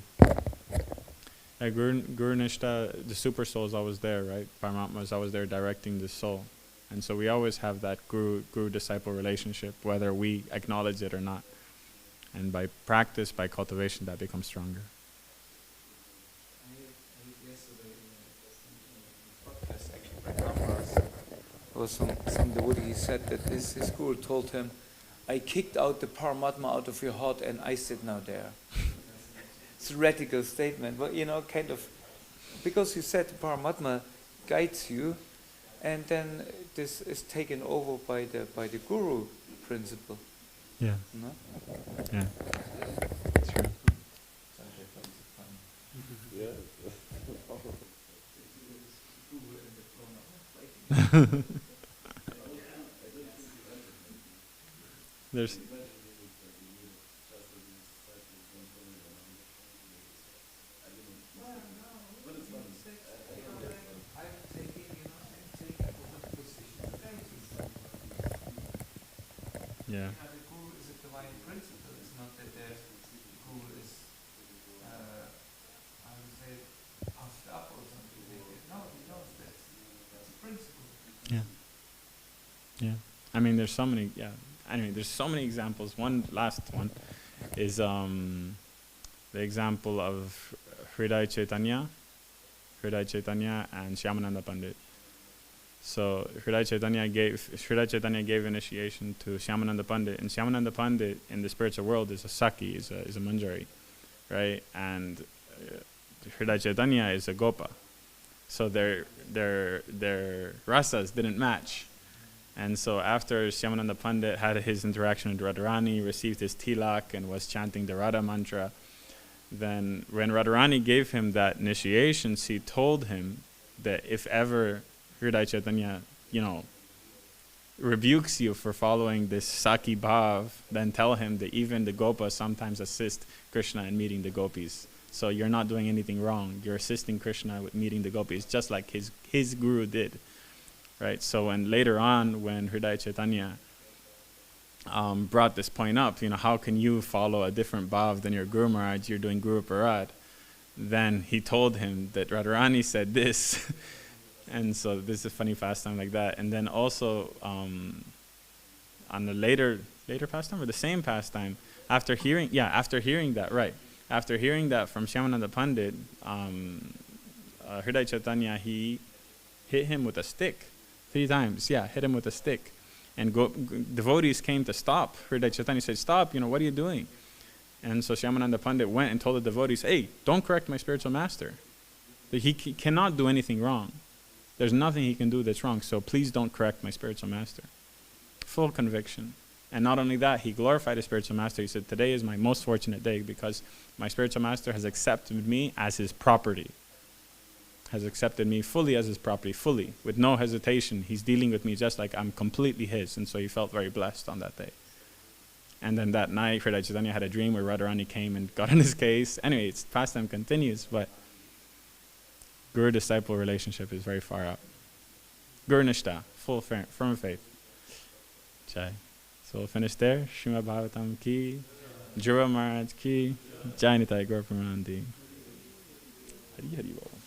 Guru Nishta, the super soul is always there, right? Paramahamsa is always there directing the soul. And so we always have that guru-disciple relationship, whether we acknowledge it or not. And by practice, by cultivation, that becomes stronger. Yesterday in a podcast, actually, by Amras, there was some devotee, he said that his guru told him, I kicked out the Paramatma out of your heart and I sit now there. It's a radical statement, but kind of, because you said the Paramatma guides you, and then this is taken over by the guru principle. Yeah. No? Yeah. That's true. There's yeah. The guru is a divine principle. It's not that the guru is, I would say, puffed up or something like that. No, he knows that's a principle. Yeah. Yeah. I mean, there's so many. Yeah. Anyway, there's so many examples. One last one is the example of Hridaya Chaitanya and Shyamananda Pandit. So Hridaya Chaitanya gave initiation to Shyamananda Pandit, and Shyamananda Pandit in the spiritual world is a Saki, is a Manjari, right? And Hridaya Chaitanya is a Gopa. So their rasas didn't match. And so after Shyamananda Pandit had his interaction with Radharani, received his tilak and was chanting the Radha mantra, then when Radharani gave him that initiation, she told him that if ever Hridaya Chaitanya, rebukes you for following this Saki Bhav, then tell him that even the Gopas sometimes assist Krishna in meeting the gopis. So you're not doing anything wrong. You're assisting Krishna with meeting the gopis, just like his guru did. Right? So later on, when Hridaya Chaitanya brought this point up, how can you follow a different bhav than your Guru Maharaj? You're doing Guru Parad. Then he told him that Radharani said this. And so this is a funny pastime like that. And then also on the later pastime, or the same pastime, after hearing that from Shyamananda Pandit, Hriday Chaitanya, he hit him with a stick 3 times. Hit him with a stick. And devotees came to stop. Hriday Chaitanya said, stop, what are you doing? And so Shyamananda Pandit went and told the devotees, hey, don't correct my spiritual master. He cannot do anything wrong. There's nothing he can do that's wrong, so please don't correct my spiritual master. Full conviction. And not only that, he glorified his spiritual master. He said, today is my most fortunate day because my spiritual master has accepted me as his property. Has accepted me fully as his property, fully, with no hesitation. He's dealing with me just like I'm completely his. And so he felt very blessed on that day. And then that night, Hriday Chaitanya had a dream where Radharani came and got in his case. Anyway, its pastime continues, but Guru-disciple relationship is very far out. Guru-nishta, full firm faith. Jai. So we'll finish there. Śrīmad-Bhāgavatam ki, Dhruva Maharaj ki, Jai Nitai Gaura Premanandi. Hari Hari Bol.